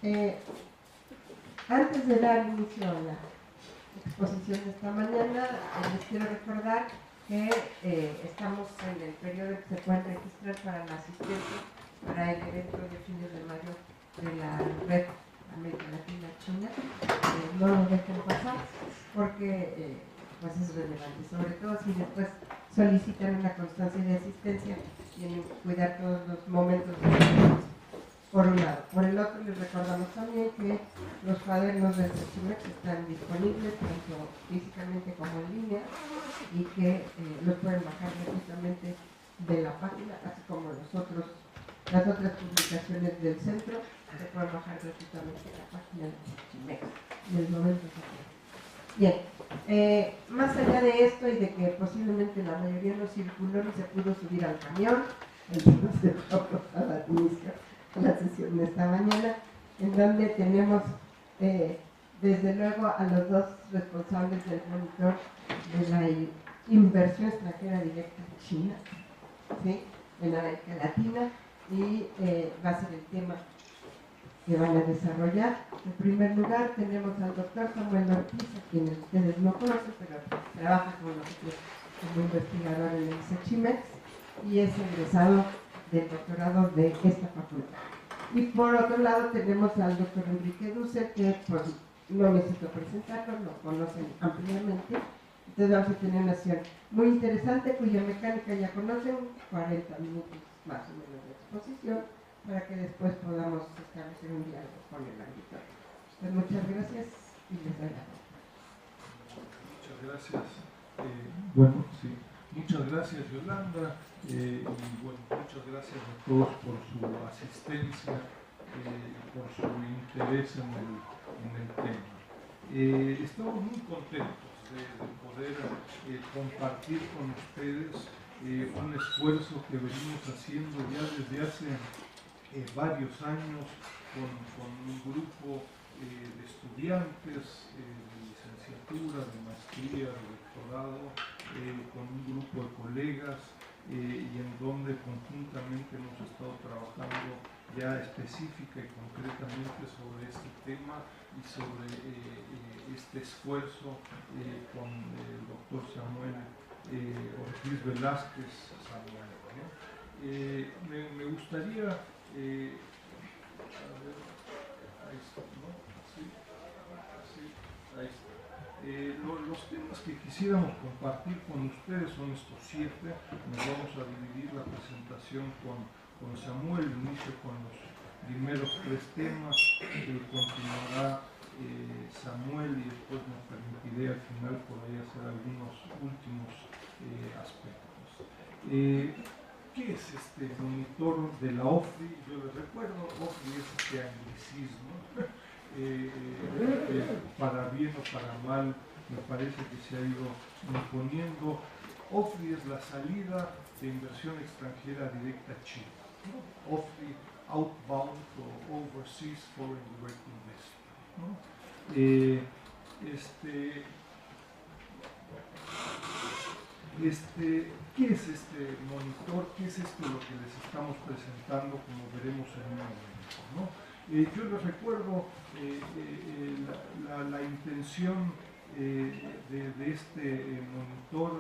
Eh, Antes de dar inicio a la exposición de esta mañana, les quiero recordar que estamos en el periodo que se pueden registrar para la asistencia para el evento de fines de mayo de la Red América Latina China. No lo dejen pasar porque pues es relevante, sobre todo si después solicitan una constancia de asistencia, tienen que cuidar todos los momentos de la por un lado. Por el otro, les recordamos también que los cuadernos del CECHIMEX están disponibles tanto físicamente como en línea y que los pueden bajar gratuitamente de la página, así como las otras publicaciones del centro se pueden bajar gratuitamente de la página del CECHIMEX del momento que quieran. Bien, más allá de esto y de que posiblemente la mayoría no circuló ni se pudo subir al camión, entonces vamos a dar inicio la sesión de esta mañana, en donde tenemos desde luego a los dos responsables del monitor de la inversión extranjera directa en China, ¿sí?, en América Latina, y va a ser el tema que van a desarrollar. En primer lugar tenemos al doctor Samuel Ortiz, a quien ustedes no conocen, pero trabaja con nosotros como investigador en el CECHIMEX y es egresado del doctorado de esta facultad. Y por otro lado tenemos al doctor Enrique Dussel, que pues no necesito presentarlo, lo conocen ampliamente. Entonces vamos a tener una sesión muy interesante cuya mecánica ya conocen, 40 minutos más o menos de exposición, para que después podamos establecer un diálogo con el auditorio. Pues muchas gracias y les doy la palabra. Muchas gracias. Bueno, sí. Muchas gracias, Yolanda, y bueno, muchas gracias a todos por su asistencia, por su interés en el tema. Estamos muy contentos de poder compartir con ustedes un esfuerzo que venimos haciendo ya desde hace varios años con un grupo de estudiantes de licenciatura, de maestría, de doctorado, con un grupo de colegas y en donde conjuntamente hemos estado trabajando ya específica y concretamente sobre este tema y sobre este esfuerzo con el doctor Samuel Ortiz Velázquez Samuel, ¿no? Me gustaría, a ver, ahí está, ¿no? Sí, ahí está. Los temas que quisiéramos compartir con ustedes son estos 7. Nos vamos a dividir la presentación con Samuel, inicio con los primeros 3 temas, continuará Samuel y después me permitiré al final por ahí hacer algunos últimos aspectos. ¿Qué es este monitor de la OFRI? Yo les recuerdo, OFRI es este anglicismo, para bien o para mal, me parece que se ha ido imponiendo. OFRI es la salida de inversión extranjera directa a China, ¿no? OFRI, Outbound o Overseas Foreign Direct Investment, ¿no? ¿Qué es este monitor? ¿Qué es esto lo que les estamos presentando, como veremos en un momento, ¿no? Yo les recuerdo la intención de este monitor,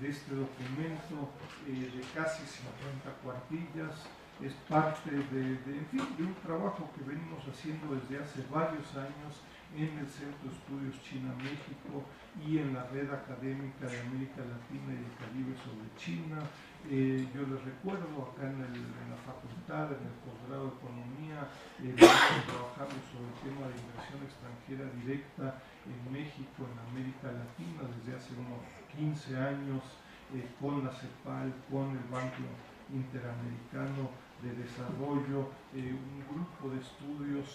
de este documento de casi 50 cuartillas. Es parte en fin, de un trabajo que venimos haciendo desde hace varios años en el Centro de Estudios China-México y en la Red Académica de América Latina y el Caribe sobre China. Yo les recuerdo acá en la facultad, en el posgrado de Economía, venimos trabajando sobre el tema de inversión extranjera directa en México, en América Latina, desde hace unos 15 años, con la CEPAL, con el Banco Interamericano de Desarrollo, un grupo de estudios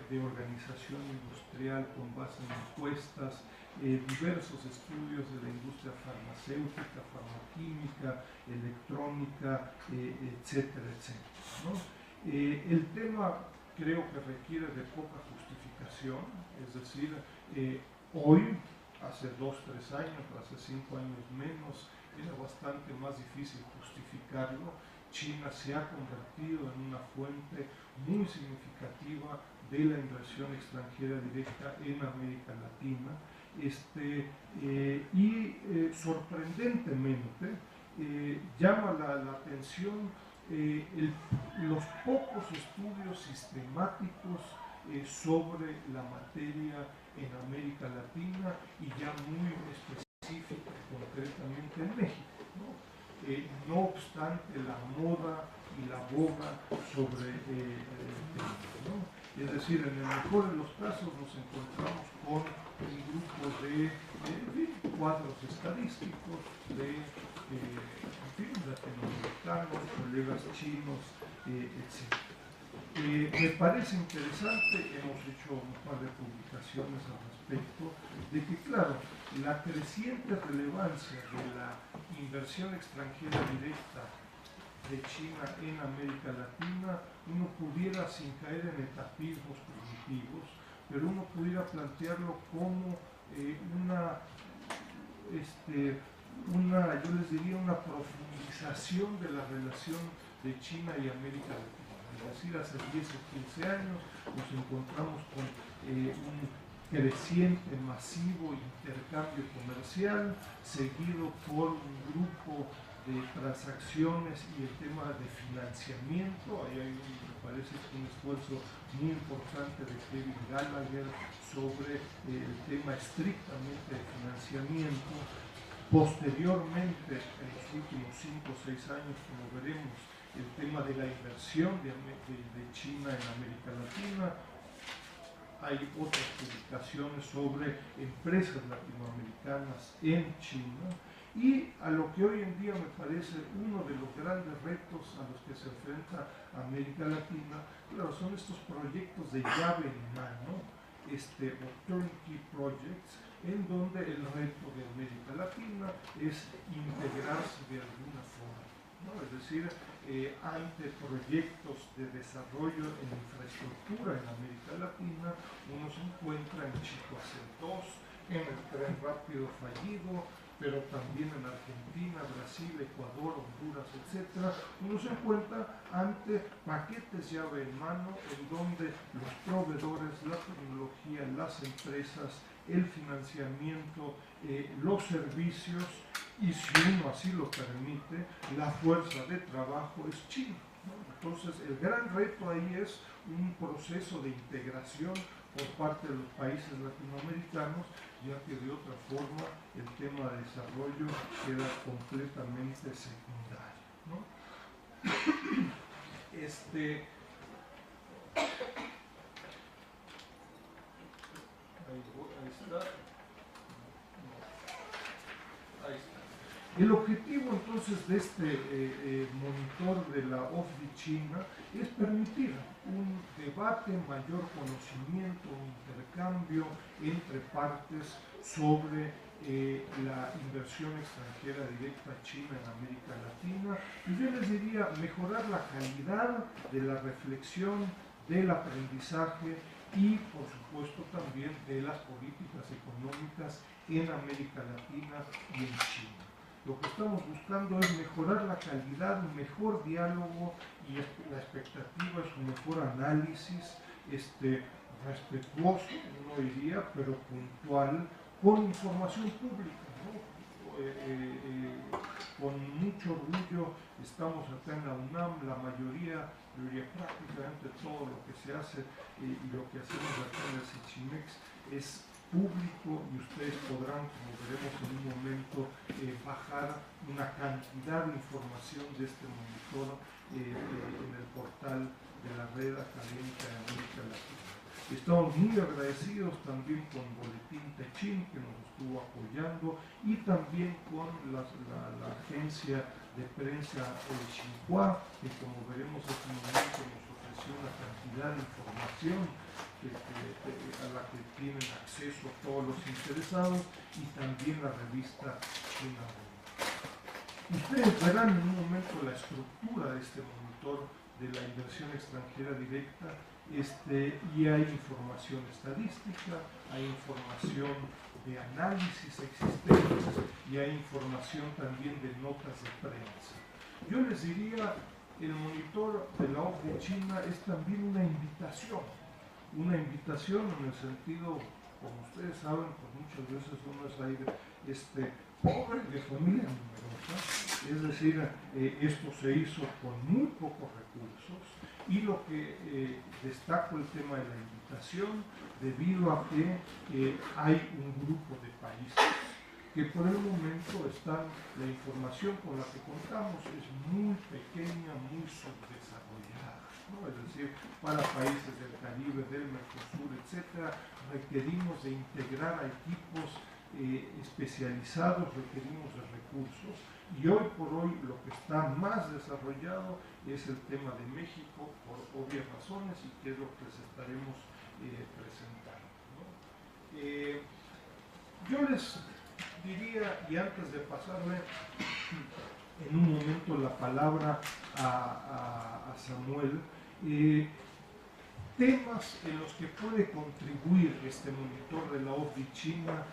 de organización industrial con base en encuestas, diversos estudios de la industria farmacéutica, farmaquímica, electrónica, etcétera, etcétera, ¿no? El tema creo que requiere de poca justificación, es decir, hoy, hace 2 o 3 años, hace 5 años menos, era bastante más difícil justificarlo. China se ha convertido en una fuente muy significativa de la inversión extranjera directa en América Latina. Sorprendentemente llama la atención los pocos estudios sistemáticos sobre la materia en América Latina y ya muy específica concretamente en México, ¿no? No obstante la moda y la boga sobre el tema, ¿no? Es decir, en el mejor de los casos nos encontramos con un grupo de cuadros estadísticos de latinoamericanos, colegas chinos, etc. Me parece interesante, hemos hecho un par de publicaciones al respecto, de que, claro, la creciente relevancia de la inversión extranjera directa de China en América Latina, uno pudiera, sin caer en etapismos cognitivos, pero uno pudiera plantearlo como yo les diría, una profundización de la relación de China y América Latina. Es decir, hace 10 o 15 años nos encontramos con un creciente, masivo intercambio comercial, seguido por un grupo de transacciones y el tema de financiamiento. Ahí hay, me parece, un esfuerzo muy importante de Kevin Gallagher sobre el tema estrictamente de financiamiento. Posteriormente, en los últimos 5 o 6 años, como veremos, el tema de la inversión de China en América Latina. Hay otras publicaciones sobre empresas latinoamericanas en China. Y a lo que hoy en día me parece uno de los grandes retos a los que se enfrenta América Latina, claro, son estos proyectos de llave en mano, o turnkey projects, en donde el reto de América Latina es integrarse de alguna forma, ¿no? Es decir, ante proyectos de desarrollo en infraestructura en América Latina, uno se encuentra en Chico Acer 2, en el tren rápido fallido, pero también en Argentina, Brasil, Ecuador, Honduras, etc. Uno se encuentra ante paquetes llave en mano en donde los proveedores, la tecnología, las empresas, el financiamiento, los servicios y, si uno así lo permite, la fuerza de trabajo es China, ¿no? Entonces, el gran reto ahí es un proceso de integración por parte de los países latinoamericanos, ya que de otra forma el tema de desarrollo queda completamente secundario, ¿no? Ahí está. Ahí está. El objetivo entonces de este monitor de la OFDI China es permitir un debate, mayor conocimiento, un intercambio entre partes sobre la inversión extranjera directa china en América Latina, y yo les diría mejorar la calidad de la reflexión, del aprendizaje y, por supuesto, también de las políticas económicas en América Latina y en China. Lo que estamos buscando es mejorar la calidad, un mejor diálogo, y la expectativa es un mejor análisis respetuoso, uno diría, pero puntual, con información pública, ¿no? Con mucho orgullo estamos acá en la UNAM, la mayoría, yo diría prácticamente todo lo que se hace y lo que hacemos acá en el Sechimex es público, y ustedes podrán, como veremos en un momento, bajar una cantidad de información de este monitor en el portal de la Red Académica de América Latina. Estamos muy agradecidos también con Boletín Techin, que nos estuvo apoyando, y también con la agencia de prensa Xinhua, que, como veremos en un momento, nos ofreció una cantidad de información a la que tienen acceso todos los interesados, y también la revista China. Ustedes verán en un momento la estructura de este monitor de la inversión extranjera directa, y hay información estadística, hay información de análisis existentes y hay información también de notas de prensa. Yo les diría, el monitor de la OCDE China es también una invitación en el sentido, como ustedes saben, pues muchas veces uno es ahí pobre de familia numerosa, es decir, esto se hizo con muy pocos recursos, y lo que destaco el tema de la invitación debido a que hay un grupo de países que por el momento están, la información con la que contamos es muy pequeña, muy subdesarrollada, ¿no? Es decir, para países del Caribe, del Mercosur, etc., requerimos de integrar a equipos especializados, requerimos de recursos, y hoy por hoy lo que está más desarrollado es el tema de México, por obvias razones, y que es lo que les estaremos presentando, ¿no? Yo les diría, y antes de pasarle en un momento la palabra a Samuel, temas en los que puede contribuir este monitor de la OCDE China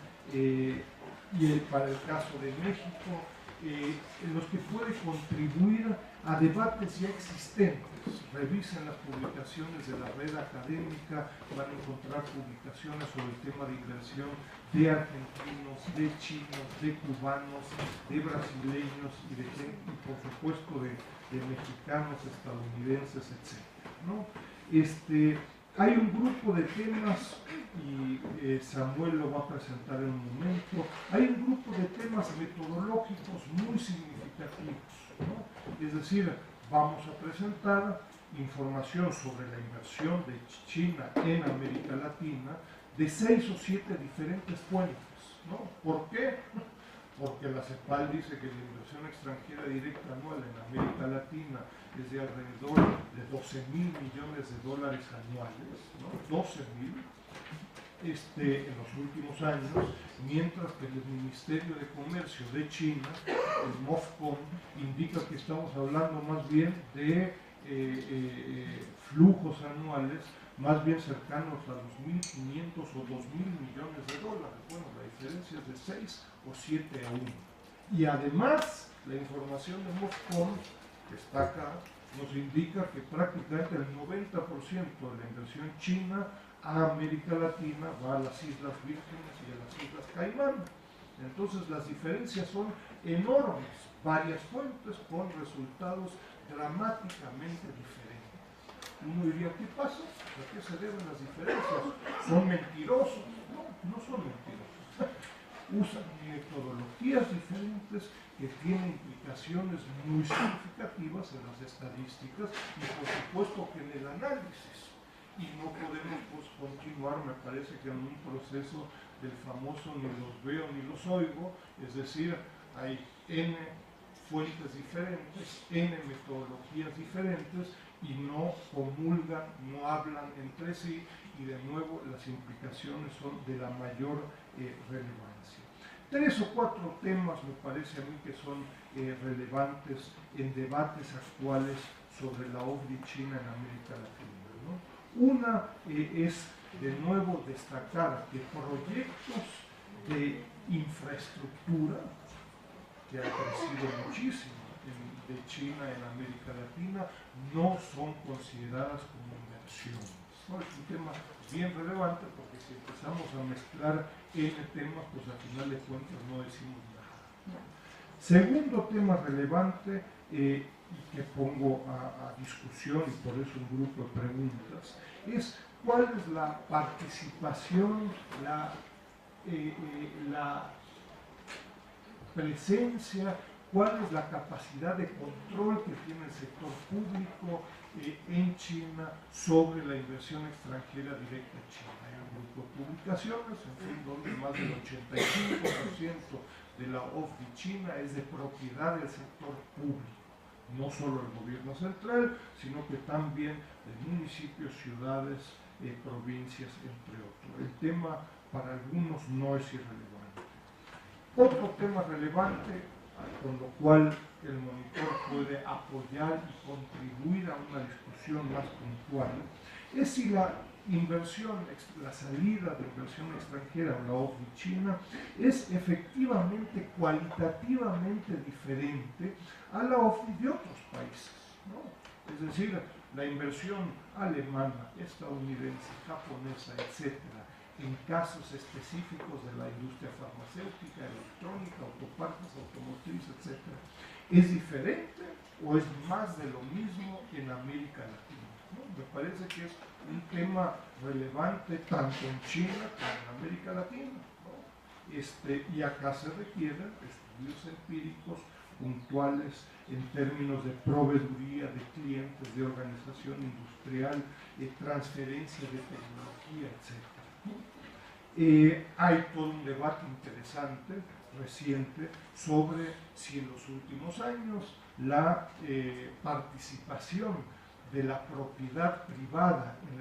para el caso de México, en los que puede contribuir a debates ya existentes. Revisen las publicaciones de la red académica, van a encontrar publicaciones sobre el tema de inversión de argentinos, de chinos, de cubanos, de brasileños y por supuesto de mexicanos, estadounidenses, etc., ¿no? Hay un grupo de temas, y Samuel lo va a presentar en un momento, hay un grupo de temas metodológicos muy significativos, ¿no? Es decir, vamos a presentar información sobre la inversión de China en América Latina de 6 o 7 diferentes fuentes, ¿no? ¿Por qué? Porque la CEPAL dice que la inversión extranjera directa anual en América Latina es de alrededor de 12.000 millones de dólares anuales, ¿no? 12.000 en los últimos años, mientras que el Ministerio de Comercio de China, el MOFCOM, indica que estamos hablando más bien de flujos anuales más bien cercanos a los 1.500 o 2.000 millones de dólares. Bueno, la diferencia es de 6 o 7 a 1. Y además, la información de MOFCOM, que está acá, nos indica que prácticamente el 90% de la inversión china a América Latina va a las Islas Vírgenes y a las Islas Caimán. Entonces las diferencias son enormes, varias fuentes con resultados dramáticamente diferentes. Uno diría, ¿qué pasa? ¿A qué se deben las diferencias? ¿Son mentirosos? No, no son mentirosos. Usan metodologías diferentes que tienen implicaciones muy significativas en las estadísticas y por supuesto que en el análisis. Y no podemos continuar, me parece que en un proceso del famoso ni los veo ni los oigo, es decir, hay N fuentes diferentes, N metodologías diferentes y no comulgan, no hablan entre sí y de nuevo las implicaciones son de la mayor relevancia. 3 o 4 temas me parece a mí que son relevantes en debates actuales sobre la OCDE China en América Latina, ¿no? Una es de nuevo destacar que proyectos de infraestructura que ha crecido muchísimo de China en América Latina no son consideradas como inversiones, ¿no? Es un tema bien relevante porque si empezamos a mezclar N temas, pues al final de cuentas no decimos nada. Segundo tema relevante y que pongo a discusión y por eso un grupo de preguntas es cuál es la participación, la presencia, cuál es la capacidad de control que tiene el sector público en China sobre la inversión extranjera directa en China. Hay un grupo de publicaciones, en fin, donde más del 85% de la OCDE China es de propiedad del sector público. No solo el gobierno central, sino que también de municipios, ciudades, provincias, entre otros. El tema para algunos no es irrelevante. Otro tema relevante, con lo cual el monitor puede apoyar y contribuir a una discusión más puntual, es si la inversión, la salida de inversión extranjera en la OCDE China es efectivamente cualitativamente diferente a la OCDE de otros países, ¿no? Es decir, la inversión alemana, estadounidense, japonesa, etcétera, en casos específicos de la industria farmacéutica, electrónica, autopartes, automotriz, etcétera, ¿es diferente o es más de lo mismo en América Latina? ¿No? Me parece que es un tema relevante tanto en China como en América Latina, ¿no? Y acá se requieren estudios empíricos puntuales en términos de proveeduría de clientes, de organización industrial, transferencia de tecnología, etc. Hay todo un debate interesante, reciente, sobre si en los últimos años la participación de la propiedad privada en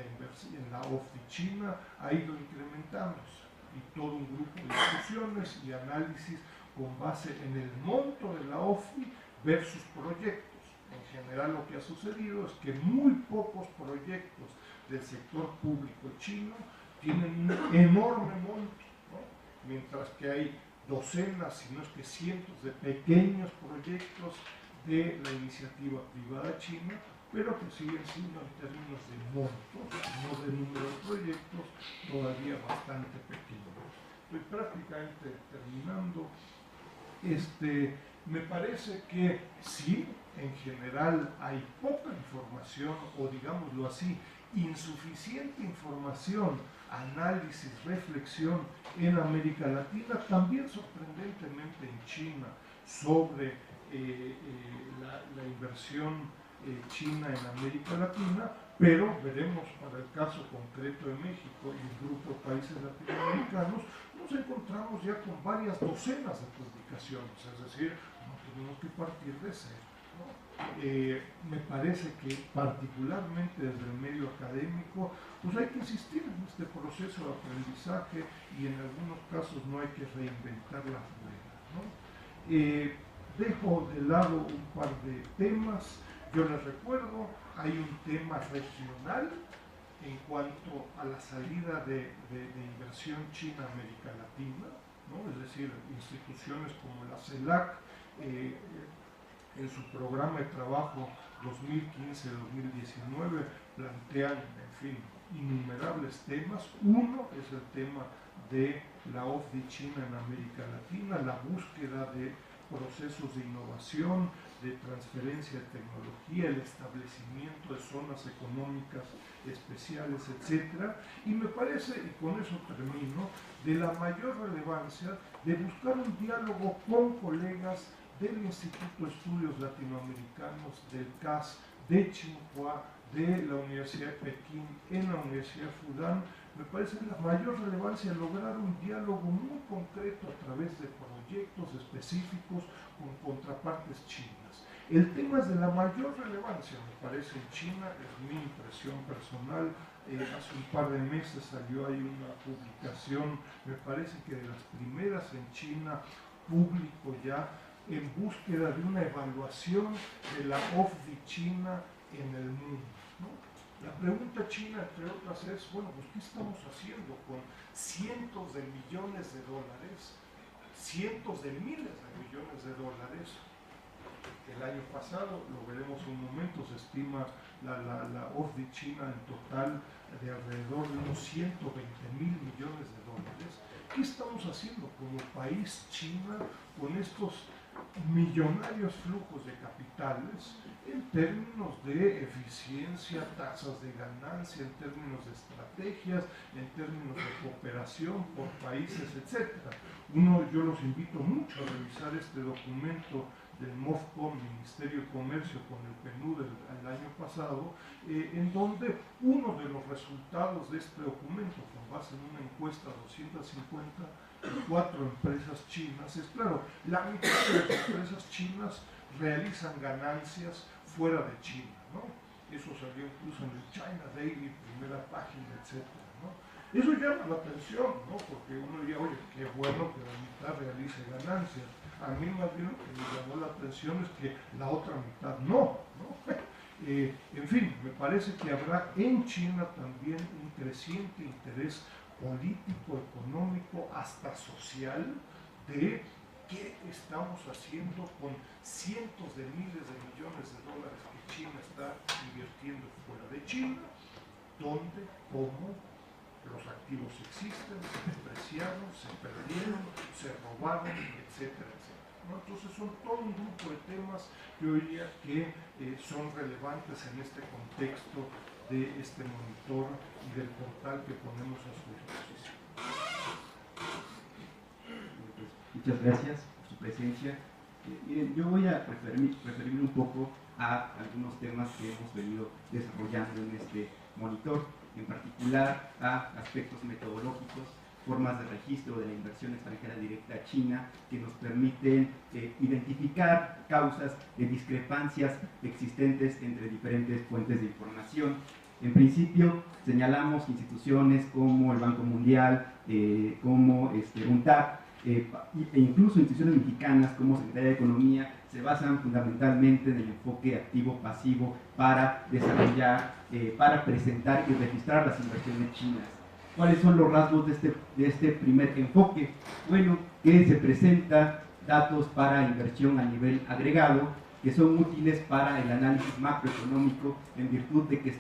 la OFDI China ha ido incrementándose, y todo un grupo de discusiones y análisis con base en el monto de la OFDI versus proyectos. En general lo que ha sucedido es que muy pocos proyectos del sector público chino tienen un enorme monto, ¿no? Mientras que hay docenas, si no es que cientos de pequeños proyectos de la iniciativa privada china, pero que siguen siendo en términos de montos, no de número de proyectos, todavía bastante pequeños. Estoy prácticamente terminando. Me parece que sí, en general hay poca información, o digámoslo así, insuficiente información, análisis, reflexión en América Latina, también sorprendentemente en China, sobre la inversión china en América Latina, pero veremos para el caso concreto de México y el grupo de países latinoamericanos, nos encontramos ya con varias docenas de publicaciones, es decir, no tenemos que partir de cero, ¿no? Me parece que particularmente desde el medio académico, pues hay que insistir en este proceso de aprendizaje y en algunos casos no hay que reinventar la rueda, ¿no? Dejo de lado un par de temas. Yo les recuerdo, hay un tema regional en cuanto a la salida de inversión china a América Latina, ¿no? Es decir, instituciones como la CELAC, en su programa de trabajo 2015-2019 plantean, en fin, innumerables temas. Uno es el tema de la OFDI China en América Latina, la búsqueda de procesos de innovación, de transferencia de tecnología, el establecimiento de zonas económicas especiales, etc. Y me parece, y con eso termino, de la mayor relevancia de buscar un diálogo con colegas del Instituto de Estudios Latinoamericanos, del CAS, de Tsinghua, de la Universidad de Pekín, en la Universidad de Fudan. Me parece de la mayor relevancia lograr un diálogo muy concreto a través de proyectos específicos con contrapartes chinas. El tema es de la mayor relevancia, me parece, en China, es mi impresión personal. Hace un par de meses salió ahí una publicación, me parece que de las primeras en China, público ya, en búsqueda de una evaluación de la OFDI China en el mundo, ¿no? La pregunta china, entre otras, es, bueno, pues ¿qué estamos haciendo con cientos de millones de dólares, cientos de miles de millones de dólares? El año pasado, lo veremos en un momento, se estima la OFDI China en total de alrededor de unos 120 mil millones de dólares. ¿Qué estamos haciendo como país China con estos millonarios flujos de capitales en términos de eficiencia, tasas de ganancia, en términos de estrategias, en términos de cooperación por países, etc.? Yo los invito mucho a revisar este documento del MOFCOM, Ministerio de Comercio, con el PNUD del año pasado, en donde uno de los resultados de este documento, con base en una encuesta de 254 empresas chinas, es claro, la mitad de las empresas chinas realizan ganancias fuera de China, ¿no? Eso salió incluso en el China Daily, primera página, etc., ¿no? Eso llama la atención, ¿no? Porque uno diría, oye, qué bueno que la mitad realice ganancias. A mí más bien lo que me llamó la atención es que la otra mitad no, ¿no? En fin, me parece que habrá en China también un creciente interés político, económico, hasta social, de qué estamos haciendo con cientos de miles de millones de dólares que China está invirtiendo fuera de China, dónde, cómo los activos existen, se depreciaron, se perdieron, se robaron, etcétera, etcétera, ¿no? Entonces son todo un grupo de temas que yo diría que son relevantes en este contexto de este monitor y del portal que ponemos a su disposición. Muchas gracias por su presencia. Miren, yo voy a referirme un poco a algunos temas que hemos venido desarrollando en este monitor, en particular a aspectos metodológicos, formas de registro de la inversión extranjera directa a China que nos permiten identificar causas de discrepancias existentes entre diferentes fuentes de información. En principio, señalamos instituciones como el Banco Mundial, como UNTAD, e incluso instituciones mexicanas como Secretaría de Economía se basan fundamentalmente en el enfoque activo-pasivo para desarrollar, para presentar y registrar las inversiones chinas. ¿Cuáles son los rasgos de este primer enfoque? Bueno, que se presenta datos para inversión a nivel agregado que son útiles para el análisis macroeconómico en virtud de que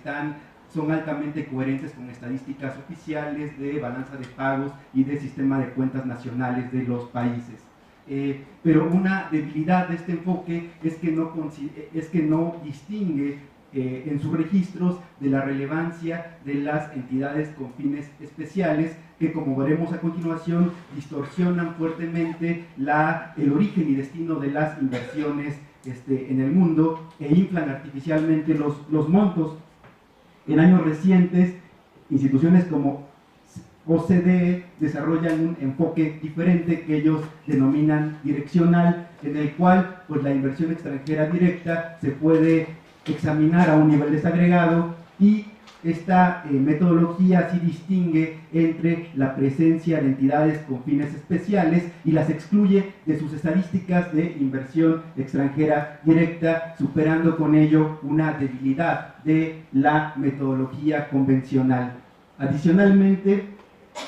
son altamente coherentes con estadísticas oficiales de balanza de pagos y de sistema de cuentas nacionales de los países. Pero una debilidad de este enfoque es que no distingue en sus registros de la relevancia de las entidades con fines especiales que, como veremos a continuación, distorsionan fuertemente el origen y destino de las inversiones en el mundo e inflan artificialmente los montos. En años recientes, instituciones como OCDE desarrollan un enfoque diferente que ellos denominan direccional, en el cual pues, la inversión extranjera directa se puede examinar a un nivel desagregado y esta metodología sí distingue entre la presencia de entidades con fines especiales y las excluye de sus estadísticas de inversión extranjera directa, superando con ello una debilidad de la metodología convencional. Adicionalmente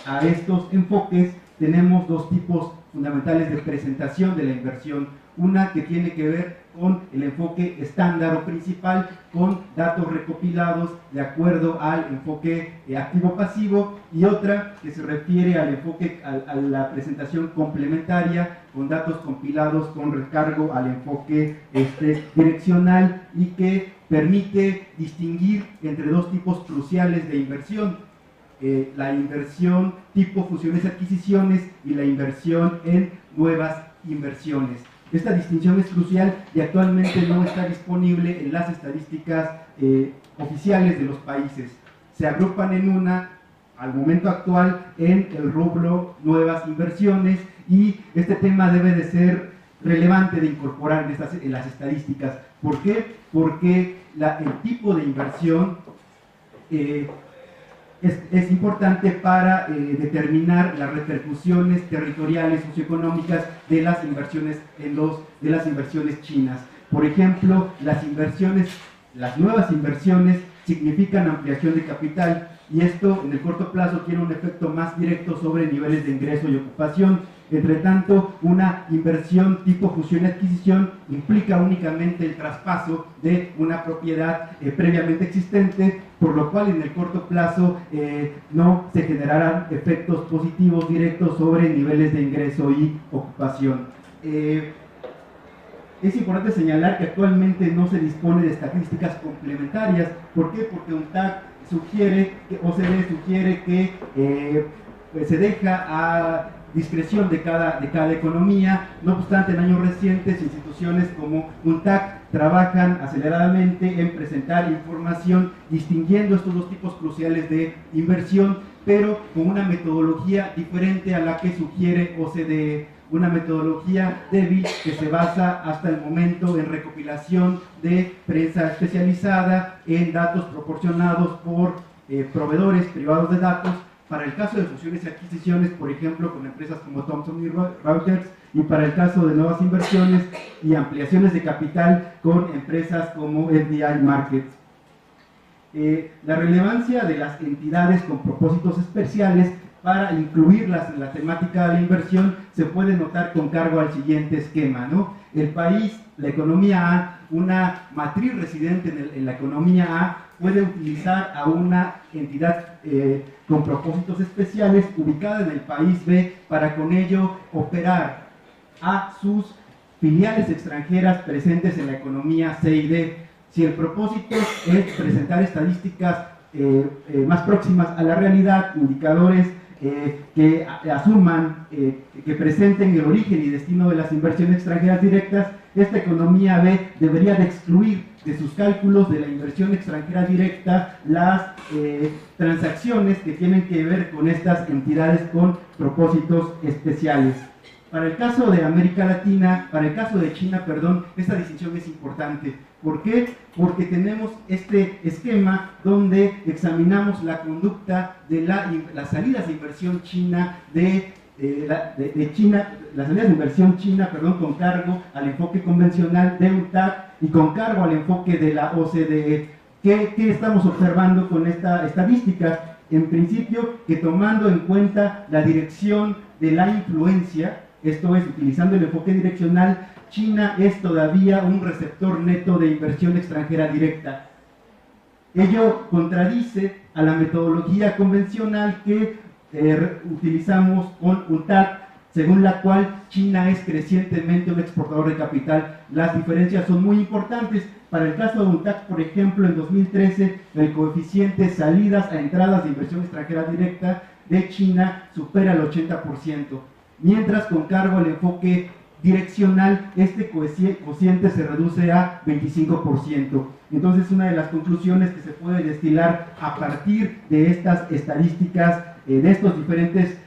a estos enfoques tenemos dos tipos fundamentales de presentación de la inversión. Una que tiene que ver con el enfoque estándar o principal, con datos recopilados de acuerdo al enfoque activo-pasivo, y otra que se refiere al enfoque, a la presentación complementaria, con datos compilados con recargo al enfoque direccional, y que permite distinguir entre dos tipos cruciales de inversión: la inversión tipo fusiones y adquisiciones y la inversión en nuevas inversiones. Esta distinción es crucial y actualmente no está disponible en las estadísticas oficiales de los países. Se agrupan en una, al momento actual, en el rubro nuevas inversiones, y este tema debe de ser relevante de incorporar en las estadísticas. ¿Por qué? Porque el tipo de inversión es importante para determinar las repercusiones territoriales, socioeconómicas de las inversiones chinas. Por ejemplo, las nuevas inversiones significan ampliación de capital, y esto en el corto plazo tiene un efecto más directo sobre niveles de ingreso y ocupación. Entre tanto, una inversión tipo fusión y adquisición implica únicamente el traspaso de una propiedad previamente existente, por lo cual en el corto plazo no se generarán efectos positivos directos sobre niveles de ingreso y ocupación. Es importante señalar que actualmente no se dispone de estadísticas complementarias. ¿Por qué? Porque UNTAD sugiere, OCDE sugiere que se deja a discreción de cada economía. No obstante, en años recientes, instituciones como UNTAD trabajan aceleradamente en presentar información distinguiendo estos dos tipos cruciales de inversión, pero con una metodología diferente a la que sugiere OCDE. Una metodología débil que se basa hasta el momento en recopilación de prensa especializada, en datos proporcionados por proveedores privados de datos. Para el caso de fusiones y adquisiciones, por ejemplo, con empresas como Thomson y Reuters, y para el caso de nuevas inversiones y ampliaciones de capital con empresas como FDI Markets. La relevancia de las entidades con propósitos especiales para incluirlas en la temática de la inversión se puede notar con cargo al siguiente esquema, ¿no? El país la economía A, una matriz residente en la economía A, puede utilizar a una entidad con propósitos especiales ubicada en el país B para con ello operar a sus filiales extranjeras presentes en la economía C y D. Si el propósito es presentar estadísticas más próximas a la realidad, indicadores que asuman, que presenten el origen y destino de las inversiones extranjeras directas, esta economía B debería de excluir de sus cálculos de la inversión extranjera directa las transacciones que tienen que ver con estas entidades con propósitos especiales. Para el caso de América Latina, para el caso de China, perdón, esta distinción es importante. ¿Por qué? Porque tenemos este esquema donde examinamos la conducta de las salidas de inversión china China, las salidas de inversión china, con cargo al enfoque convencional de UNCTAD y con cargo al enfoque de la OCDE. ¿Qué estamos observando con esta estadística? En principio, que tomando en cuenta la dirección de la influencia, esto es, utilizando el enfoque direccional, China es todavía un receptor neto de inversión extranjera directa. Ello contradice a la metodología convencional que utilizamos con UNCTAD, según la cual China es crecientemente un exportador de capital. Las diferencias son muy importantes. Para el caso de UNCTAD, por ejemplo, en 2013, el coeficiente salidas a entradas de inversión extranjera directa de China supera el 80%, mientras con cargo al enfoque direccional, este cociente se reduce a 25%. Entonces, una de las conclusiones que se puede destilar a partir de estas estadísticas, de estas diferentes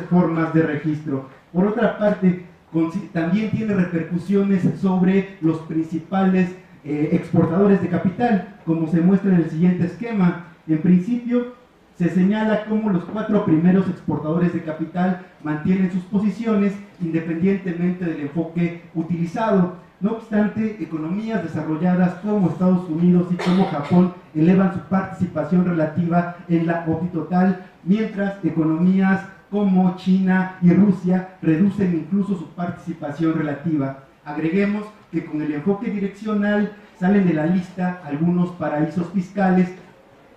formas de registro. Por otra parte, también tiene repercusiones sobre los principales exportadores de capital, como se muestra en el siguiente esquema. En principio, se señala cómo los 4 primeros exportadores de capital mantienen sus posiciones independientemente del enfoque utilizado. No obstante, economías desarrolladas como Estados Unidos y como Japón elevan su participación relativa en la OCDE total, mientras economías como China y Rusia reducen incluso su participación relativa. Agreguemos que con el enfoque direccional salen de la lista algunos paraísos fiscales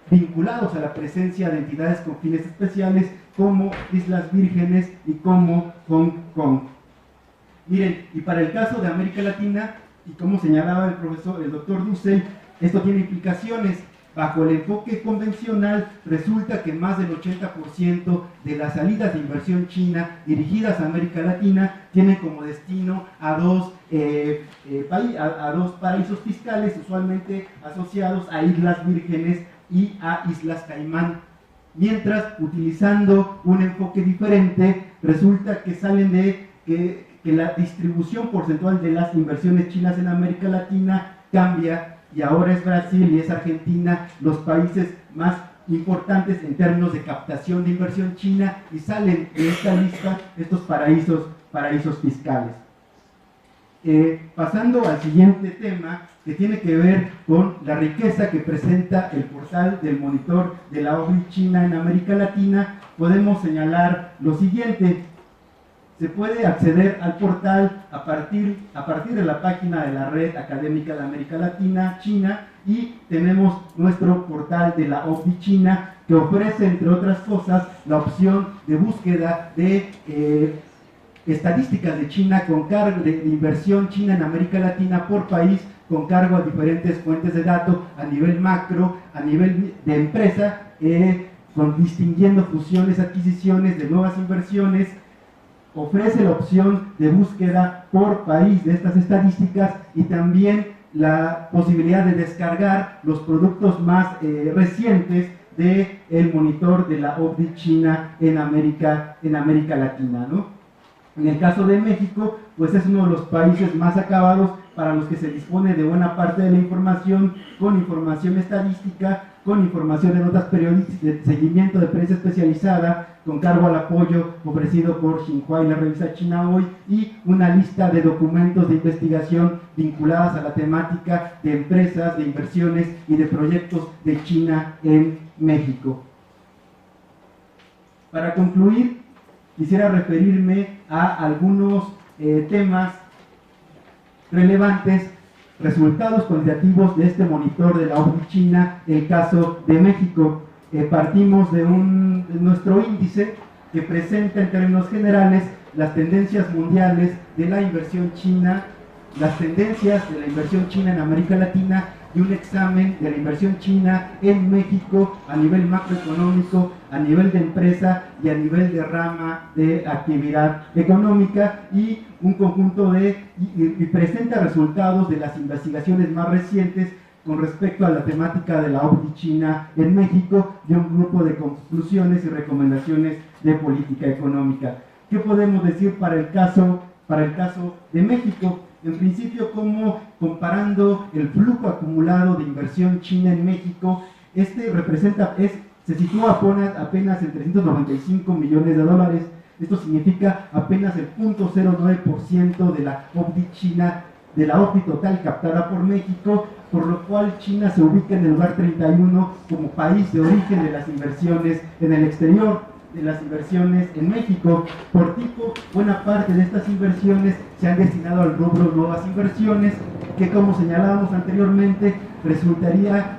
vinculados a la presencia de entidades con fines especiales como Islas Vírgenes y como Hong Kong. Miren, y para el caso de América Latina, y como señalaba el doctor Dussel, esto tiene implicaciones. Bajo el enfoque convencional, resulta que más del 80% de las salidas de inversión china dirigidas a América Latina tienen como destino a dos paraísos fiscales, usualmente asociados a Islas Vírgenes y a Islas Caimán. Mientras, utilizando un enfoque diferente, resulta que salen que la distribución porcentual de las inversiones chinas en América Latina cambia, y ahora es Brasil y es Argentina los países más importantes en términos de captación de inversión china, y salen de esta lista estos paraísos fiscales. Pasando al siguiente tema, que tiene que ver con la riqueza que presenta el portal del monitor de la OCDE China en América Latina, podemos señalar lo siguiente. Se puede acceder al portal a partir de la página de la Red Académica de América Latina, China, y tenemos nuestro portal de la OCDE China, que ofrece, entre otras cosas, la opción de búsqueda de estadísticas de China con cargo de inversión china en América Latina por país, con cargo a diferentes fuentes de datos a nivel macro, a nivel de empresa, distinguiendo fusiones, adquisiciones de nuevas inversiones. Ofrece la opción de búsqueda por país de estas estadísticas y también la posibilidad de descargar los productos más recientes del monitor de la OCDE China en América Latina, ¿no? En el caso de México, pues es uno de los países más acabados para los que se dispone de buena parte de la información, con información estadística, con información de notas periodísticas, de seguimiento de prensa especializada, con cargo al apoyo ofrecido por Xinhua y la revista China Hoy, y una lista de documentos de investigación vinculadas a la temática de empresas, de inversiones y de proyectos de China en México. Para concluir, quisiera referirme a algunos temas relevantes resultados cuantitativos de este monitor de la OCDE China, el caso de México. Partimos de nuestro índice que presenta en términos generales las tendencias mundiales de la inversión china, las tendencias de la inversión china en América Latina y un examen de la inversión china en México a nivel macroeconómico, a nivel de empresa y a nivel de rama de actividad económica, y un conjunto y presenta resultados de las investigaciones más recientes con respecto a la temática de la OCDE China en México y un grupo de conclusiones y recomendaciones de política económica. ¿Qué podemos decir para el caso de México? En principio, como comparando el flujo acumulado de inversión china en México, se sitúa apenas en 395 millones de dólares. Esto significa apenas el 0.09% de la OCDE China, de la OCDE total captada por México, por lo cual China se ubica en el lugar 31 como país de origen de las inversiones en el exterior, de las inversiones en México. Por tipo, buena parte de estas inversiones se han destinado al rubro nuevas inversiones, que, como señalábamos anteriormente, resultaría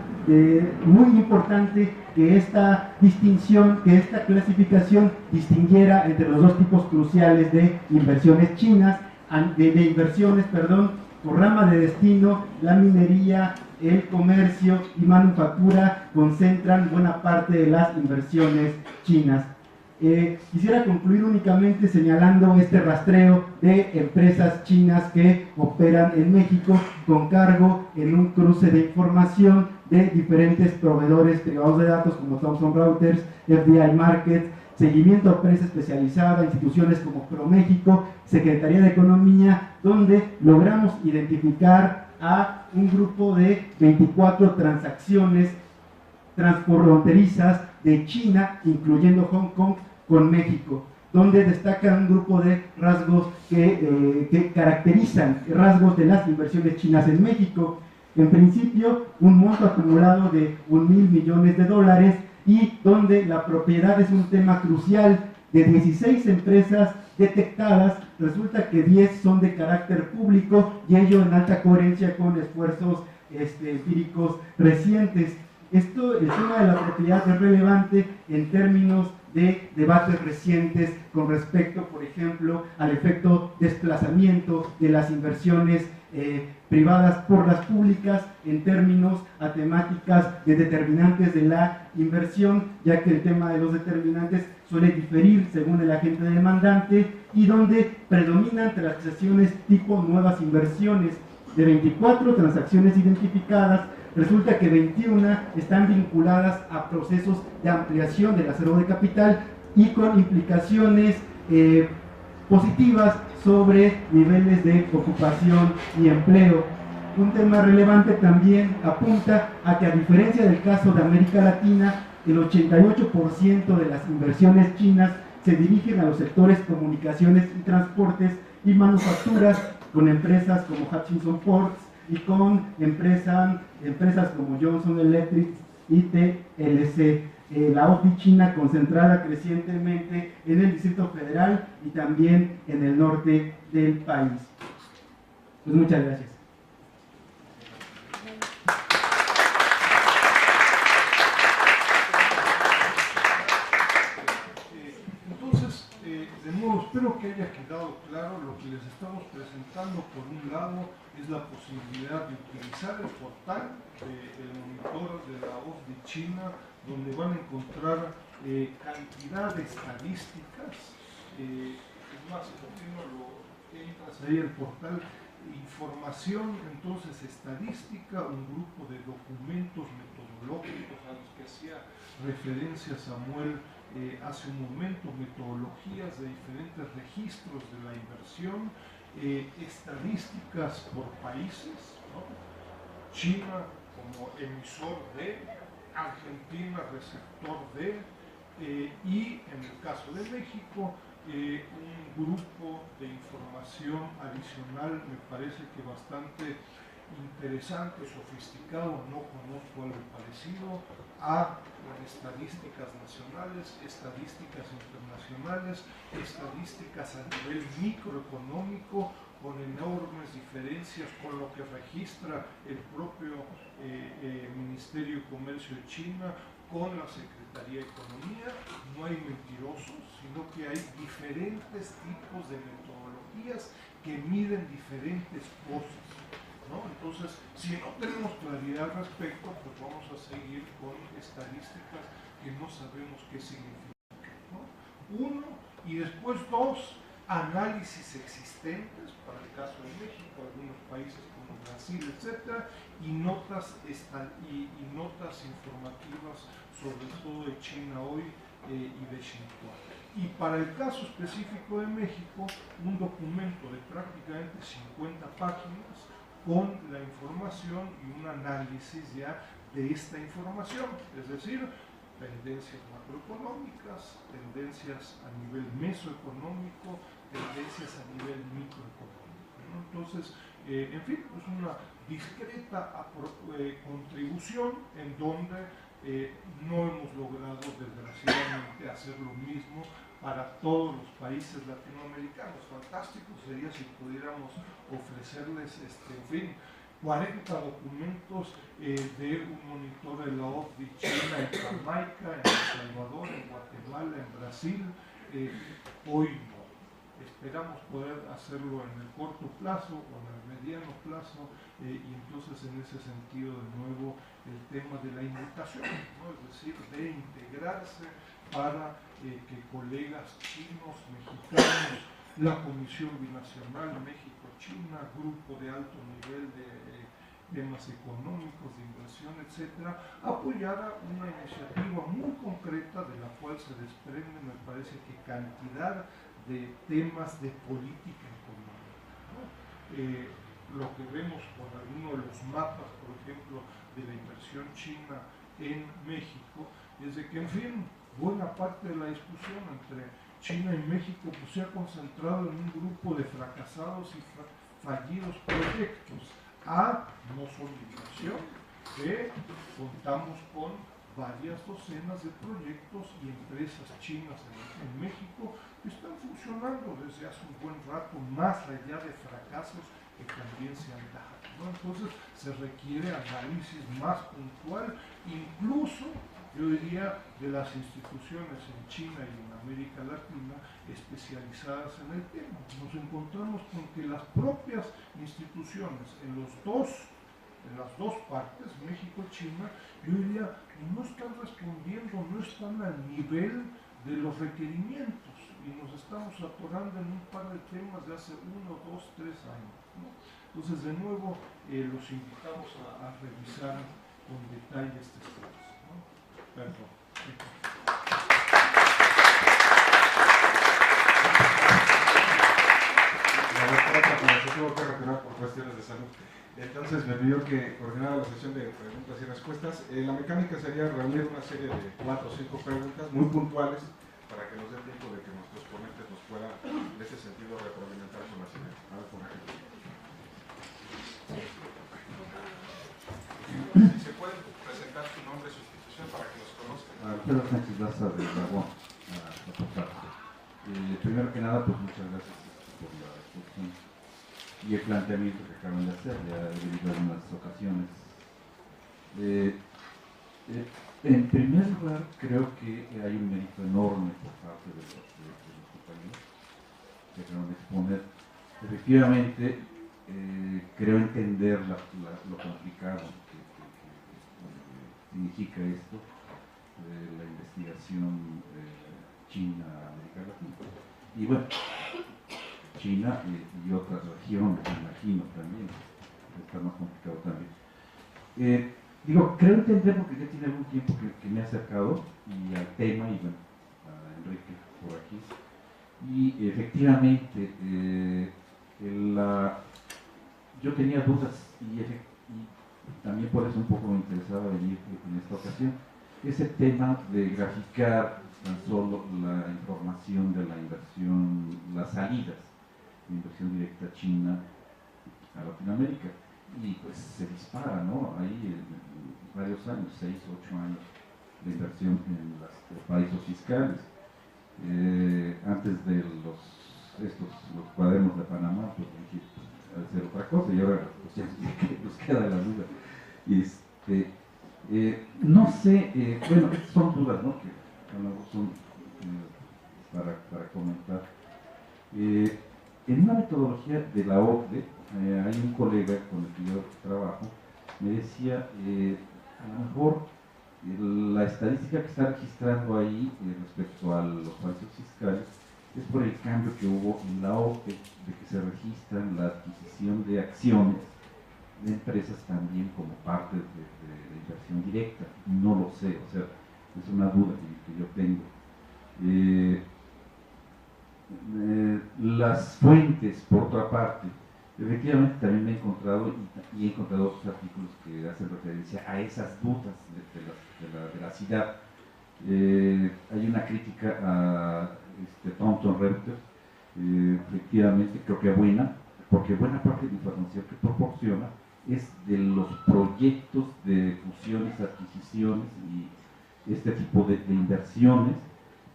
muy importante que esta distinción, que esta clasificación distinguiera entre los dos tipos cruciales de inversiones chinas, por rama de destino. La minería, el comercio y manufactura concentran buena parte de las inversiones chinas. Quisiera concluir únicamente señalando este rastreo de empresas chinas que operan en México con cargo en un cruce de información de diferentes proveedores privados de datos como Thomson Reuters, FDI Markets, seguimiento a prensa especializada, instituciones como ProMéxico, Secretaría de Economía, donde logramos identificar a un grupo de 24 transacciones transfronterizas de China, incluyendo Hong Kong, con México, donde destaca un grupo de rasgos que caracterizan rasgos de las inversiones chinas en México. En principio, un monto acumulado de 1.000 millones de dólares, y donde la propiedad es un tema crucial. De 16 empresas detectadas, resulta que 10 son de carácter público, y ello en alta coherencia con esfuerzos empíricos recientes. El tema de la propiedad es relevante en términos de debates recientes con respecto, por ejemplo, al efecto desplazamiento de las inversiones privadas por las públicas en términos a temáticas de determinantes de la inversión, ya que el tema de los determinantes suele diferir según el agente demandante, y donde predominan transacciones tipo nuevas inversiones. De 24 transacciones identificadas, resulta que 21 están vinculadas a procesos de ampliación del acervo de capital y con implicaciones positivas sobre niveles de ocupación y empleo. Un tema relevante también apunta a que, a diferencia del caso de América Latina, el 88% de las inversiones chinas se dirigen a los sectores comunicaciones y transportes y manufacturas, con empresas como Hutchinson Ports y con empresas como Johnson Electric y TLC. La OCDE China concentrada crecientemente en el Distrito Federal y también en el norte del país. Pues muchas gracias. Entonces, de nuevo, espero que haya quedado claro lo que les estamos presentando. Por un lado, es la posibilidad de utilizar el portal del monitor de la OCDE China, donde van a encontrar cantidad de estadísticas. Es más, entras ahí al portal, información, entonces estadística, un grupo de documentos metodológicos a los que hacía referencia Samuel hace un momento, metodologías de diferentes registros de la inversión, estadísticas por países, ¿no? China como emisor de, Argentina receptor de, y en el caso de México un grupo de información adicional, me parece que bastante interesante, sofisticado, no conozco algo parecido, a estadísticas nacionales, estadísticas internacionales, estadísticas a nivel microeconómico, con enormes diferencias con lo que registra el propio Ministerio de Comercio de China, con la Secretaría de Economía. No hay mentirosos, sino que hay diferentes tipos de metodologías que miden diferentes cosas, ¿no? Entonces, si no tenemos claridad al respecto, pues vamos a seguir con estadísticas que no sabemos qué significan, ¿no? Uno, y después dos, análisis existentes, para el caso de México, algunos países como Brasil, etcétera, y notas informativas, sobre todo de China Hoy y de Xinhua. Y para el caso específico de México, un documento de prácticamente 50 páginas con la información y un análisis ya de esta información, es decir, tendencias macroeconómicas, tendencias a nivel mesoeconómico, tendencias a nivel microeconómico, ¿no? Entonces, en fin, es una discreta contribución en donde no hemos logrado, desgraciadamente, hacer lo mismo para todos los países latinoamericanos. Fantástico sería si pudiéramos ofrecerles, en fin, 40 documentos de un monitor de la OCDE China en Jamaica, en El Salvador, en Guatemala, en Brasil. Hoy no. Esperamos poder hacerlo en el corto plazo o en el mediano plazo, y entonces en ese sentido de nuevo el tema de la invitación, ¿no? Es decir, de integrarse para que colegas chinos, mexicanos, la Comisión Binacional México-China, grupo de alto nivel de temas económicos, de inversión, etcétera, apoyara una iniciativa muy concreta de la cual se desprende, me parece que cantidad de temas de política económica, ¿no? Lo que vemos con algunos de los mapas, por ejemplo, de la inversión china en México, es de que, en fin, buena parte de la discusión entre China y México pues, se ha concentrado en un grupo de fracasados y fallidos proyectos. No son inversión, que contamos con varias docenas de proyectos y empresas chinas en México que están funcionando desde hace un buen rato, más allá de fracasos que también se han dado, ¿no? Entonces se requiere análisis más puntual, incluso yo diría de las instituciones en China y en América Latina especializadas en el tema. Nos encontramos con que las propias instituciones en las dos partes, México y China, yo diría, no están respondiendo, no están al nivel de los requerimientos y nos estamos atorando en un par de temas de hace 1, 2, 3 años, ¿no? Entonces, de nuevo, los invitamos a revisar con detalle este estudio, ¿no? Perdón. La doctora como se tuvo que retirar por cuestiones de salud. Entonces me pidió que coordinara la sesión de preguntas y respuestas. La mecánica sería reunir una serie de 4 o 5 preguntas muy puntuales para que nos dé tiempo de que nuestros ponentes nos puedan, en ese sentido, retroalimentar con las ideas. A ver, por ejemplo. Si se pueden presentar su nombre y su institución para que los conozcan. Pedro Sánchez Laza de Dragón, primero que nada, pues muchas gracias por la exposición y el planteamiento que acaban de hacer, ya he venido en unas ocasiones. En primer lugar, creo que hay un mérito enorme por parte de los compañeros que acaban de exponer. Efectivamente, creo entender lo complicado que significa esto de la investigación China-América Latina. Y bueno, China y otras regiones, me imagino también, está más complicado también. Creo entender porque ya tiene algún tiempo que me he acercado y al tema, y bueno, a Enrique por aquí. Y efectivamente, yo tenía dudas y también por eso un poco me interesaba venir en esta ocasión. Ese tema de graficar tan solo la información de la inversión, las salidas de inversión directa china a Latinoamérica, y pues se dispara, ¿no? Ahí en varios años, 6 o 8 años de inversión en los paraísos fiscales. Antes de los los cuadernos de Panamá, pues dije, al ser otra cosa, y ahora pues, ya nos queda la duda. No sé, bueno, estas son dudas, ¿no? Que a lo mejor son para comentar. En una metodología de la OCDE, hay un colega con el que yo trabajo, me decía, a lo mejor la estadística que está registrando ahí respecto a los falsos fiscales es por el cambio que hubo en la OCDE, de que se registran la adquisición de acciones de empresas también como parte de inversión directa. No lo sé, o sea, es una duda que yo tengo. Las fuentes, por otra parte, efectivamente también me he encontrado y he encontrado otros artículos que hacen referencia a esas dudas de la veracidad. Hay una crítica a Thomson Reuters, efectivamente creo que buena, porque buena parte de la información que proporciona es de los proyectos de fusiones, adquisiciones y este tipo de inversiones,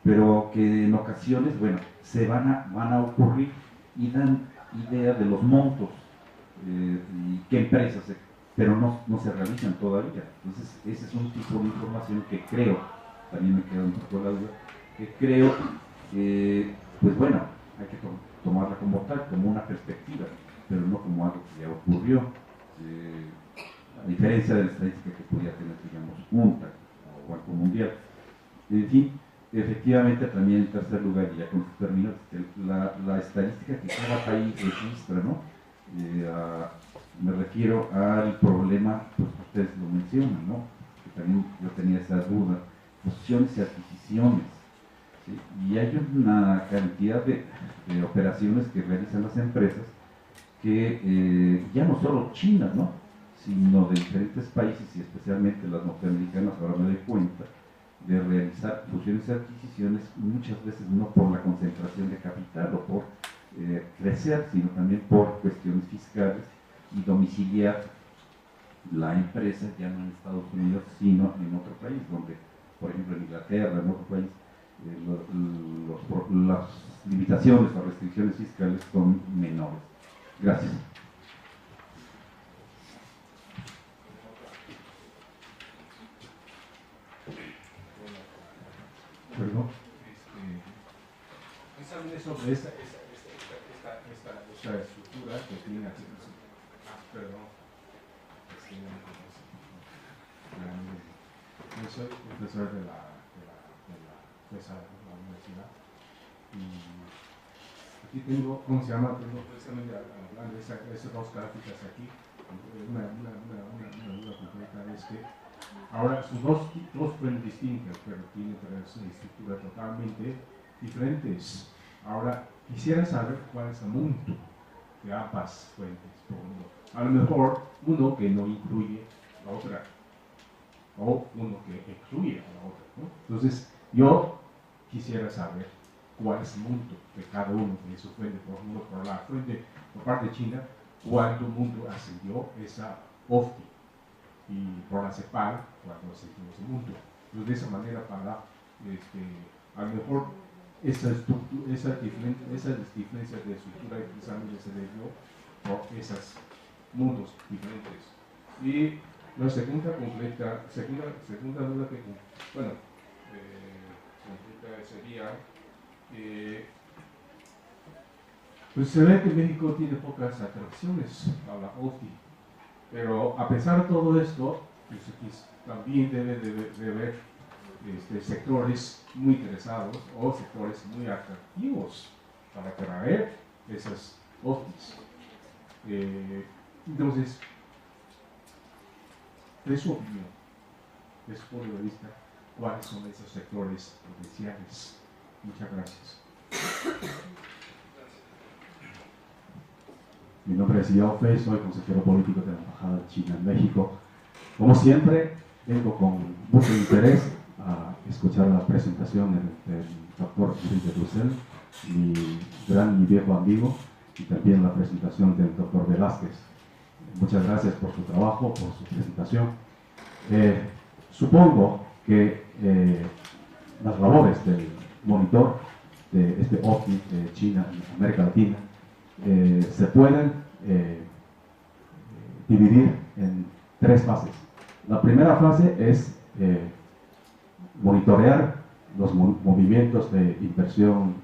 pero que en ocasiones, bueno, van a ocurrir y dan idea de los montos y qué empresas, pero no se realizan todavía. Entonces, ese es un tipo de información que creo, también me queda un poco la duda, que creo que, pues bueno, hay que tomarla como tal, como una perspectiva, pero no como algo que ya ocurrió, a diferencia de la estadística que podría tener, digamos, UNTAC o Banco Mundial. En fin, efectivamente, también en tercer lugar, y ya con esto termino, la estadística que cada país registra, ¿no? Me refiero al problema, pues ustedes lo mencionan, ¿no? Que también yo tenía esa duda, fusiones y adquisiciones, ¿sí? Y hay una cantidad de operaciones que realizan las empresas que ya no solo China, ¿no? Sino de diferentes países y especialmente las norteamericanas, ahora me doy cuenta, de realizar fusiones y adquisiciones muchas veces no por la concentración de capital o por crecer, sino también por cuestiones fiscales y domiciliar la empresa ya no en Estados Unidos, sino en otro país, donde, por ejemplo, en Inglaterra, en otro país, las limitaciones o restricciones fiscales son menores. Gracias. Perdón. Examine sobre esta estructura que tiene aquí. Perdón. Yo soy profesor de la universidad y aquí tengo, ¿cómo se llama? Tengo precisamente hablando de esas dos gráficas aquí. Una duda completa es que ahora sus dos fuentes distintas, pero tienen tres estructuras totalmente diferentes. Ahora quisiera saber cuál es el monto de ambas fuentes. A lo mejor uno que no incluye la otra, o uno que excluye a la otra, ¿no? Entonces, yo quisiera saber cuál es el monto de cada uno de sus fuentes. Por ejemplo, por la fuente, por parte de China, cuánto monto ascendió esa OFTI, y por la CEPAL, cuando ascendió ese monto. Entonces, de esa manera, para a lo mejor esas diferencias de estructura precisamente se debió por esos montos diferentes. Y la segunda duda que, bueno, completa sería, pues se ve que México tiene pocas atracciones a la OFI, pero a pesar de todo esto, pues también debe de haber sectores muy interesados o sectores muy atractivos para atraer esas OFIs. Entonces, de su opinión, de su punto de vista, ¿cuáles son esos sectores potenciales? Muchas gracias. Mi nombre es Yao Fei, soy consejero político de la Embajada de China en México. Como siempre, vengo con mucho interés a escuchar la presentación del doctor Enrique Dussel, mi gran y viejo amigo, y también la presentación del doctor Velázquez. Muchas gracias por su trabajo, por su presentación. Supongo que las labores del monitor de este OVNI de China y América Latina se pueden dividir en 3 fases. La primera fase es monitorear los movimientos de inversión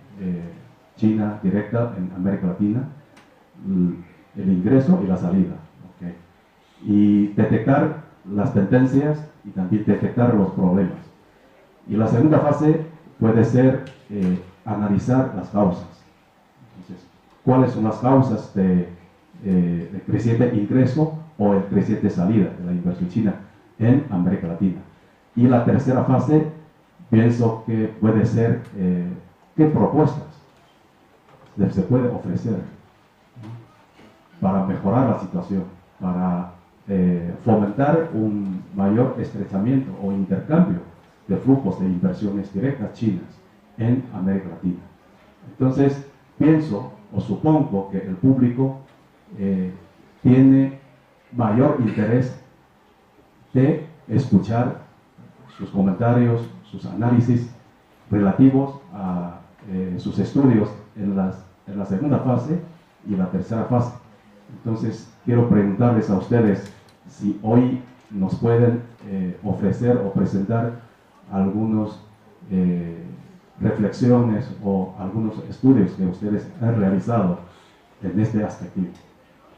china directa en América Latina, el ingreso y la salida, ¿okay? Y detectar las tendencias y también detectar los problemas. Y la segunda fase puede ser analizar las causas. Entonces, ¿cuáles son las causas del creciente ingreso o el creciente salida de la inversión china en América Latina? Y la tercera fase, pienso que puede ser qué propuestas se puede ofrecer, ¿no?, para mejorar la situación, para fomentar un mayor estrechamiento o intercambio de flujos de inversiones directas chinas en América Latina. Entonces, pienso o supongo que el público tiene mayor interés de escuchar sus comentarios, sus análisis relativos a sus estudios en la segunda fase y la tercera fase. Entonces, quiero preguntarles a ustedes si hoy nos pueden ofrecer o presentar algunas reflexiones o algunos estudios que ustedes han realizado en este aspecto.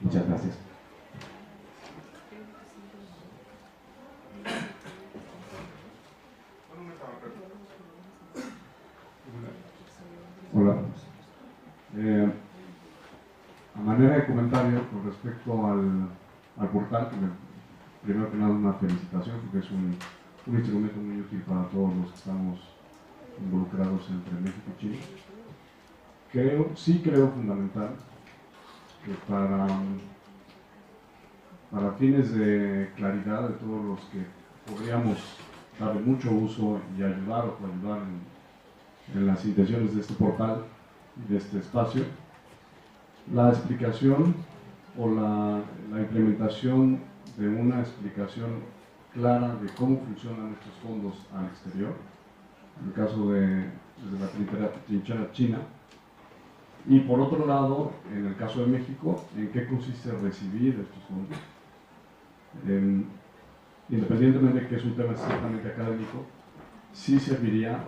Muchas gracias. Hola. A manera de comentario con respecto al portal, primero que nada una felicitación porque es un instrumento muy útil para todos los que estamos involucrados entre México y Chile. Sí creo fundamental que para fines de claridad de todos los que podríamos darle mucho uso y ayudar o coayudar en las intenciones de este portal y de este espacio, la explicación o la implementación de una explicación clara de cómo funcionan estos fondos al exterior, en el caso desde la trinchera china, y por otro lado, en el caso de México, en qué consiste recibir estos fondos. Independientemente de que es un tema estrictamente académico, sí serviría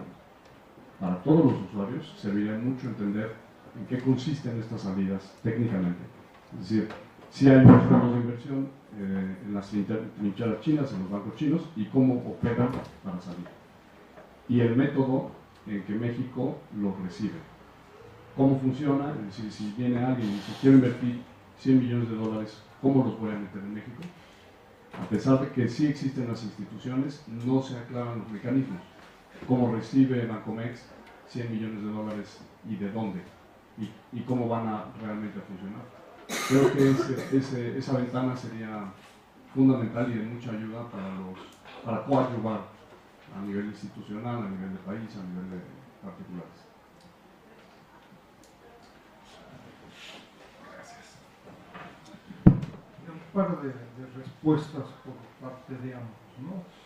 para todos los usuarios, serviría mucho entender en qué consisten estas salidas técnicamente. Es decir, si hay unos fondos de inversión en las trincheras chinas, en los bancos chinos, y cómo operan para salir. Y el método en que México los recibe. ¿Cómo funciona? Es decir, si viene alguien y dice, quiero invertir 100 millones de dólares, ¿cómo los voy a meter en México? A pesar de que sí existen las instituciones, no se aclaran los mecanismos. ¿Cómo recibe Bancomex 100 millones de dólares y de dónde? Y cómo van a realmente a funcionar. Creo que esa ventana sería fundamental y de mucha ayuda para coadyuvar a nivel institucional, a nivel de país, a nivel de particulares. Gracias. Un par de respuestas por parte de ambos, ¿no?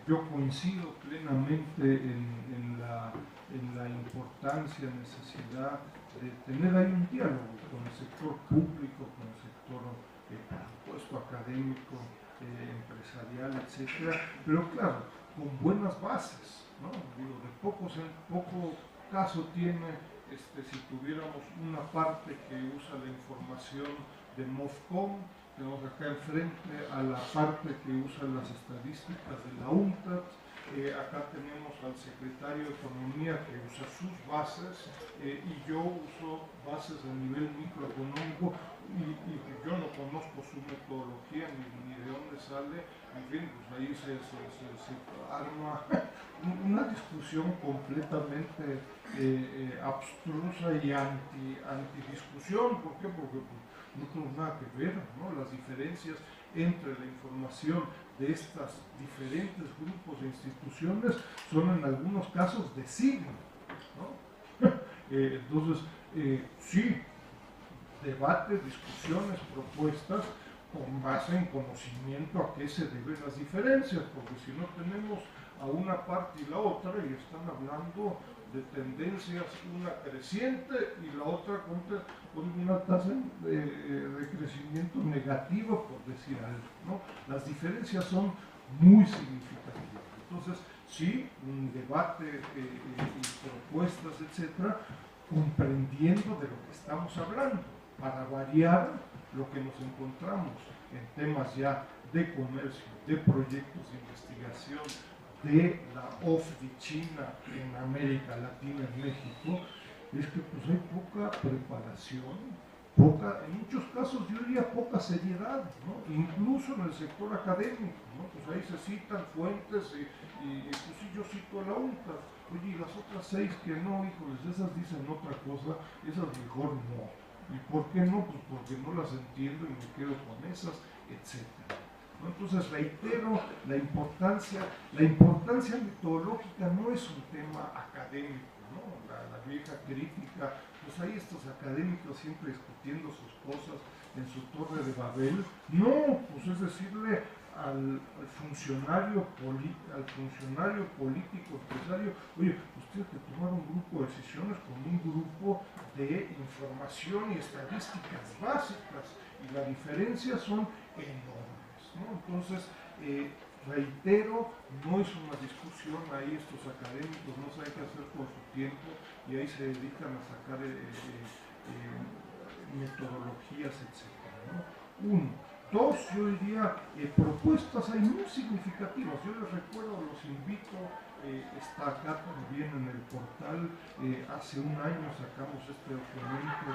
Yo coincido plenamente en la importancia, necesidad de tener ahí un diálogo con el sector público, con el sector, por supuesto, académico, empresarial, etcétera, pero claro, con buenas bases, ¿no? Digo, de poco caso tiene si tuviéramos una parte que usa la información de MOFCOM, tenemos acá enfrente a la parte que usa las estadísticas de la UNCTAD, acá tenemos al secretario de Economía que usa sus bases y yo uso bases a nivel microeconómico y yo no conozco su metodología ni de dónde sale, en fin, pues ahí se arma una discusión completamente abstrusa y antidiscusión. ¿Por qué? Porque no tenemos nada que ver, ¿no? Las diferencias entre la información de estos diferentes grupos e instituciones son en algunos casos de signo, ¿no? Entonces, sí, debate, discusiones, propuestas con base en conocimiento a qué se deben las diferencias, porque si no tenemos a una parte y la otra y están hablando de tendencias, una creciente y la otra con una tasa de crecimiento negativa, por decir algo, ¿no? Las diferencias son muy significativas. Entonces, sí, un debate y propuestas, etcétera, comprendiendo de lo que estamos hablando, para variar lo que nos encontramos en temas ya de comercio, de proyectos de investigación, de la OFDI China en América Latina, en México, es que pues hay poca preparación, en muchos casos yo diría poca seriedad, ¿no? Incluso en el sector académico, ¿no? Pues ahí se citan fuentes y pues sí, yo cito a la UNCTAD, oye, y las otras 6 que no, híjoles, esas dicen otra cosa, esas mejor no. ¿Y por qué no? Pues porque no las entiendo y me quedo con esas, etcétera. ¿No? Entonces reitero la importancia metodológica no es un tema académico, ¿no? La vieja crítica, pues hay estos académicos siempre discutiendo sus cosas en su torre de Babel. No, pues es decirle al funcionario político, empresario, oye, pues tiene que tomar un grupo de decisiones con un grupo de información y estadísticas básicas, y las diferencias son enormes, ¿no? Entonces, reitero, no es una discusión, ahí estos académicos no saben qué hacer con su tiempo y ahí se dedican a sacar metodologías, etc., ¿no? Uno. Dos, yo diría, propuestas hay muy significativas. Yo les recuerdo, los invito, está acá también en el portal, hace un año sacamos este documento,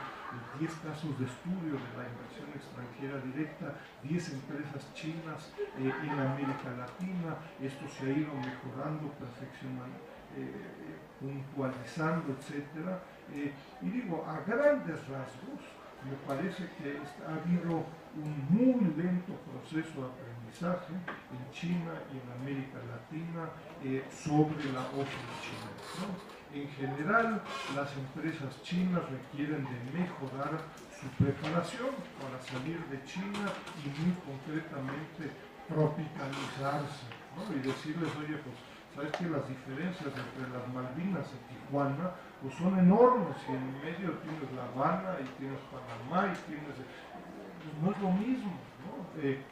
10 casos de estudio de la inversión extranjera directa, 10 empresas chinas en América Latina. Esto se ha ido mejorando, perfeccionando, puntualizando, etc. Y digo, a grandes rasgos, me parece que ha habido un muy lento proceso de aprendizaje en China y en América Latina sobre la OFDI china, ¿no? En general, las empresas chinas requieren de mejorar su preparación para salir de China y muy concretamente tropicalizarse, ¿no? Y decirles, oye, pues, ¿sabes que las diferencias entre las Malvinas y Tijuana pues son enormes? Y en medio tienes La Habana y tienes Panamá y tienes... pues no es lo mismo, ¿no?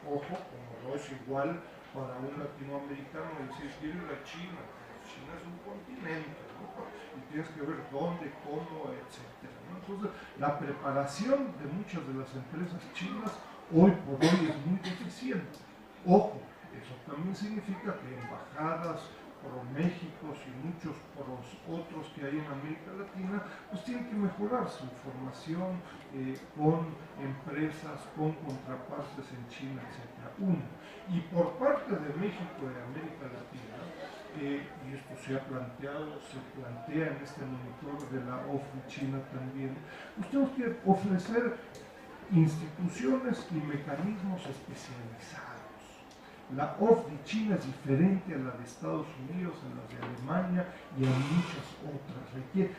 Ojo, como no es igual para un latinoamericano decir, quiero ir a China. China es un continente, ¿no? Y tienes que ver dónde, cómo, etcétera, ¿no? Entonces, la preparación de muchas de las empresas chinas hoy por hoy es muy deficiente. Ojo, eso también significa que embajadas, ProMéxico y muchos otros que hay en América Latina, pues tienen que mejorar su formación con empresas, con contrapartes en China, etc. Uno. Y por parte de México y América Latina, y esto se plantea en este monitor de la OFDI China también, pues tenemos que ofrecer instituciones y mecanismos especializados. La OFDI China es diferente a la de Estados Unidos, a la de Alemania y a muchas otras.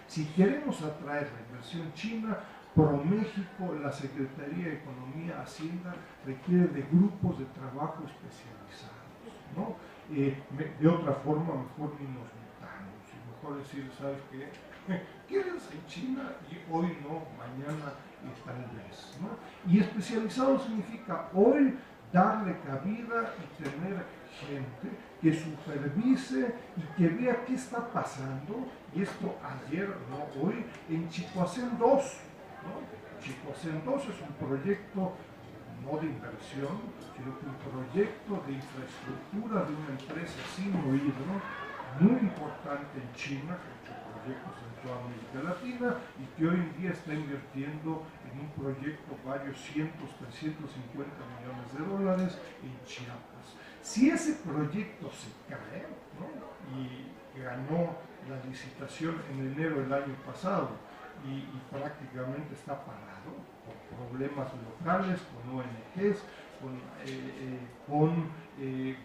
Si queremos atraer la inversión china, ProMéxico, la Secretaría de Economía, Hacienda, requiere de grupos de trabajo especializados, ¿no? De otra forma, mejor ni nos metamos, y mejor decir, ¿sabes qué? Quédense en China y hoy no, mañana y tal vez, ¿no? Y especializado significa hoy darle cabida y tener gente que supervise y que vea qué está pasando. Y esto ayer, no hoy, en Chicoacén 2, ¿no? Chicoacén 2 es un proyecto no de inversión, sino que un proyecto de infraestructura de una empresa Sino-Hidro muy importante en China, que ha hecho proyectos en toda América Latina y que hoy en día está invirtiendo en un proyecto varios cientos, 350 millones de dólares en Chiapas. Si ese proyecto se cae, ¿no? Y ganó la licitación en enero del año pasado y prácticamente está parado por problemas locales, con ONGs, con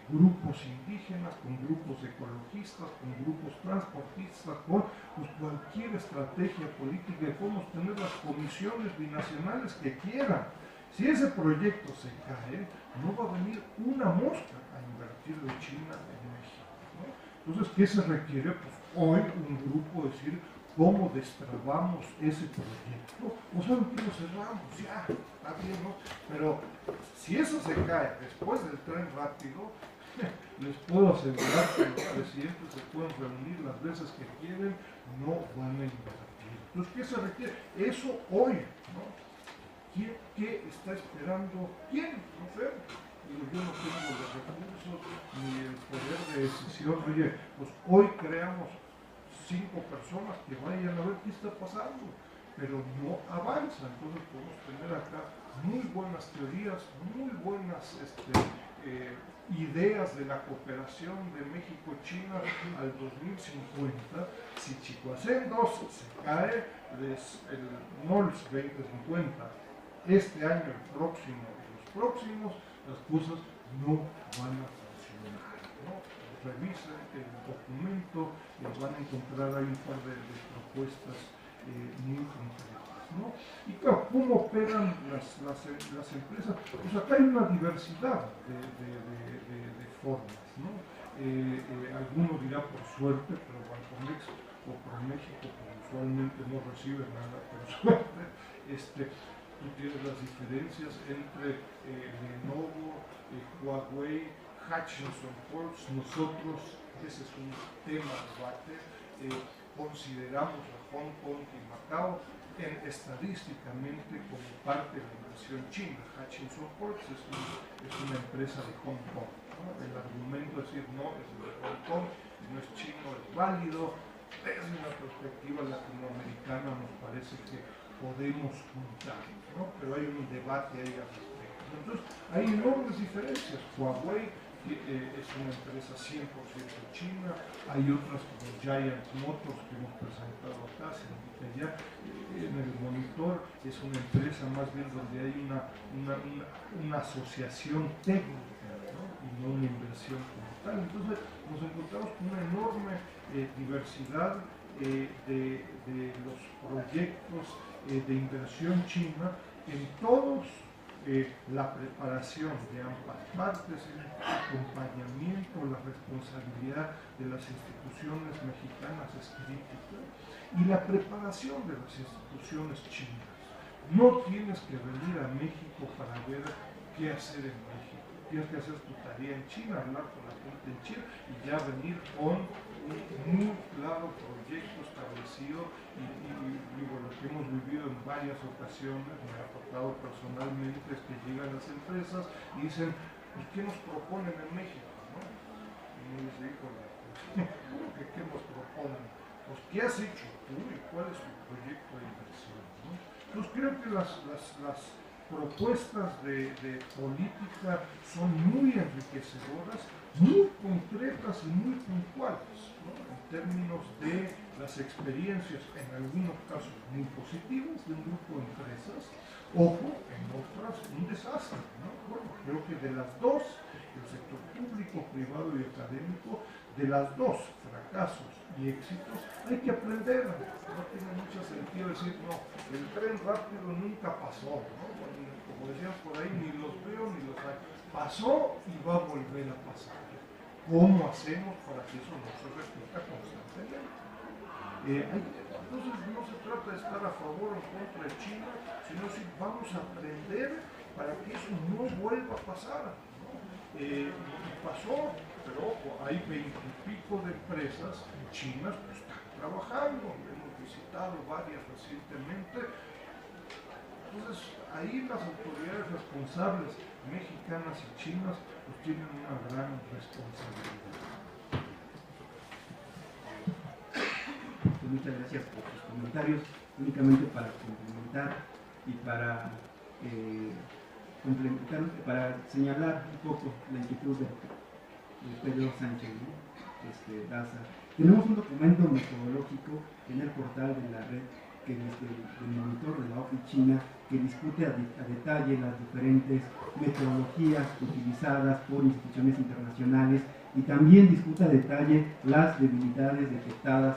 grupos indígenas, con grupos ecologistas, con grupos transportistas, con pues, cualquier estrategia política, y podemos tener las comisiones binacionales que quieran. Si ese proyecto se cae, no va a venir una mosca a invertir de China en México, ¿no? Entonces, ¿qué se requiere? Pues hoy un grupo decir cómo destrabamos ese proyecto, o saben que lo cerramos, ya, está bien, ¿no? Pero si eso se cae después del tren rápido, les puedo asegurar que los presidentes se pueden reunir las veces que quieren, no van a invertir. Entonces, ¿qué se requiere? Eso hoy, ¿no? ¿Qué está esperando? ¿Quién? No sé. Yo no tengo los recursos ni el poder de decisión. Oye, pues hoy creamos 5 personas que vayan a ver qué está pasando, pero no avanza. Entonces podemos tener acá muy buenas teorías, muy buenas ideas de la cooperación de México-China al 2050. Si Chicoacén 2 se cae, no el 2050, este año, el próximo y los próximos, las cosas no van a funcionar, ¿no? Revisen el documento y van a encontrar ahí un par de propuestas muy concretas, ¿no? Y claro, ¿cómo operan las empresas? Pues acá hay una diversidad de formas, ¿no? Alguno dirá por suerte, pero Bancomex o ProMéxico pues, usualmente no reciben nada por suerte. Tú tienes las diferencias entre Lenovo, Huawei, Hutchinson Ports. Nosotros, ese es un tema de debate, consideramos a Hong Kong y Macao estadísticamente como parte de la inversión china. Hutchinson Ports es una empresa de Hong Kong, ¿no? El argumento es decir, no, es de Hong Kong, no es chino, es válido. Desde una perspectiva latinoamericana nos parece que podemos juntar, ¿no? Pero hay un debate ahí al respecto. Entonces, hay enormes diferencias. Huawei es una empresa 100% china, hay otras como Giant Motors que hemos presentado acá, se indica ya en el monitor, es una empresa más bien donde hay una asociación técnica, ¿no? Y no una inversión como tal. Entonces, nos encontramos con una enorme diversidad de los proyectos de inversión china en todos, la preparación de ambas partes, el acompañamiento, la responsabilidad de las instituciones mexicanas es crítica y la preparación de las instituciones chinas. No tienes que venir a México para ver qué hacer en México. Tienes que hacer tu tarea en China, hablar con la gente en China y ya venir con un muy claro proyecto establecido y lo que hemos vivido en varias ocasiones, me ha tocado personalmente, es que llegan las empresas y dicen, pues, ¿qué nos proponen en México? ¿No? Y uno dice, híjole, ¿cómo que qué nos proponen? Pues, ¿qué has hecho tú y cuál es tu proyecto de inversión? ¿No? Entonces creo que las propuestas de política son muy enriquecedoras, muy concretas y muy puntuales, ¿no? En términos de las experiencias, en algunos casos muy positivas de un grupo de empresas, ojo, en otras un desastre, ¿no? Bueno, creo que de las dos, el sector público, privado y académico, de las dos, fracasos y éxitos, hay que aprender. No tiene mucho sentido decir, no, el tren rápido nunca pasó, ¿no? Como decían por ahí, ni los veo ni los hay. Pasó y va a volver a pasar. ¿Cómo hacemos para que eso no se repita constantemente? Entonces no se trata de estar a favor o en contra de China, sino si vamos a aprender para que eso no vuelva a pasar, ¿no? Pasó, pero ojo, hay 20 y pico de empresas chinas que están trabajando, hemos visitado varias recientemente. Entonces, ahí las autoridades responsables mexicanas y chinas pues, tienen una gran responsabilidad. Muchas gracias por sus comentarios. Únicamente para complementar y para señalar un poco la inquietud de Pedro Sánchez, ¿no? Daza. Tenemos un documento metodológico en el portal de la red que desde el monitor de la OFI China que discute a detalle las diferentes metodologías utilizadas por instituciones internacionales y también discute a detalle las debilidades detectadas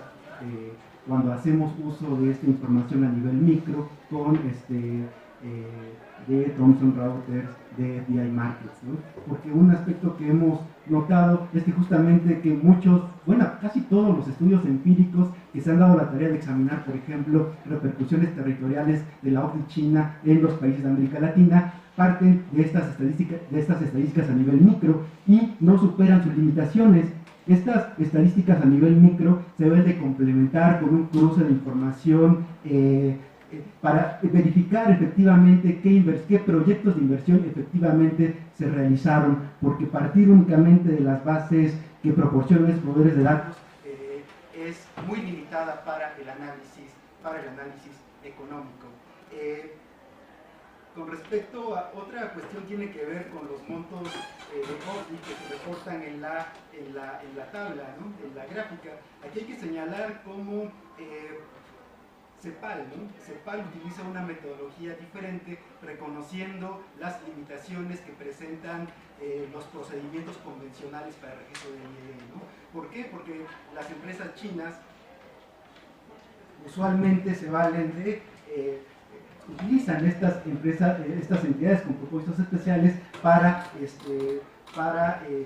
cuando hacemos uso de esta información a nivel micro con de Thomson Reuters, de FBI Markets, ¿no? Porque un aspecto que hemos notado es que justamente que casi todos los estudios empíricos que se han dado la tarea de examinar, por ejemplo, repercusiones territoriales de la OCDE china en los países de América Latina, parten de estas estadísticas a nivel micro y no superan sus limitaciones. Estas estadísticas a nivel micro se deben de complementar con un cruce de información para verificar efectivamente qué proyectos de inversión efectivamente se realizaron, porque partir únicamente de las bases que proporcionan los proveedores de datos es muy limitada para el análisis económico. Con respecto a otra cuestión, tiene que ver con los montos de OCDE que se reportan en la tabla, ¿no? En la gráfica. Aquí hay que señalar cómo CEPAL utiliza una metodología diferente, reconociendo las limitaciones que presentan los procedimientos convencionales para el registro del IEM, ¿no? ¿Por qué? Porque las empresas chinas usualmente se valen utilizan estas entidades con propósitos especiales para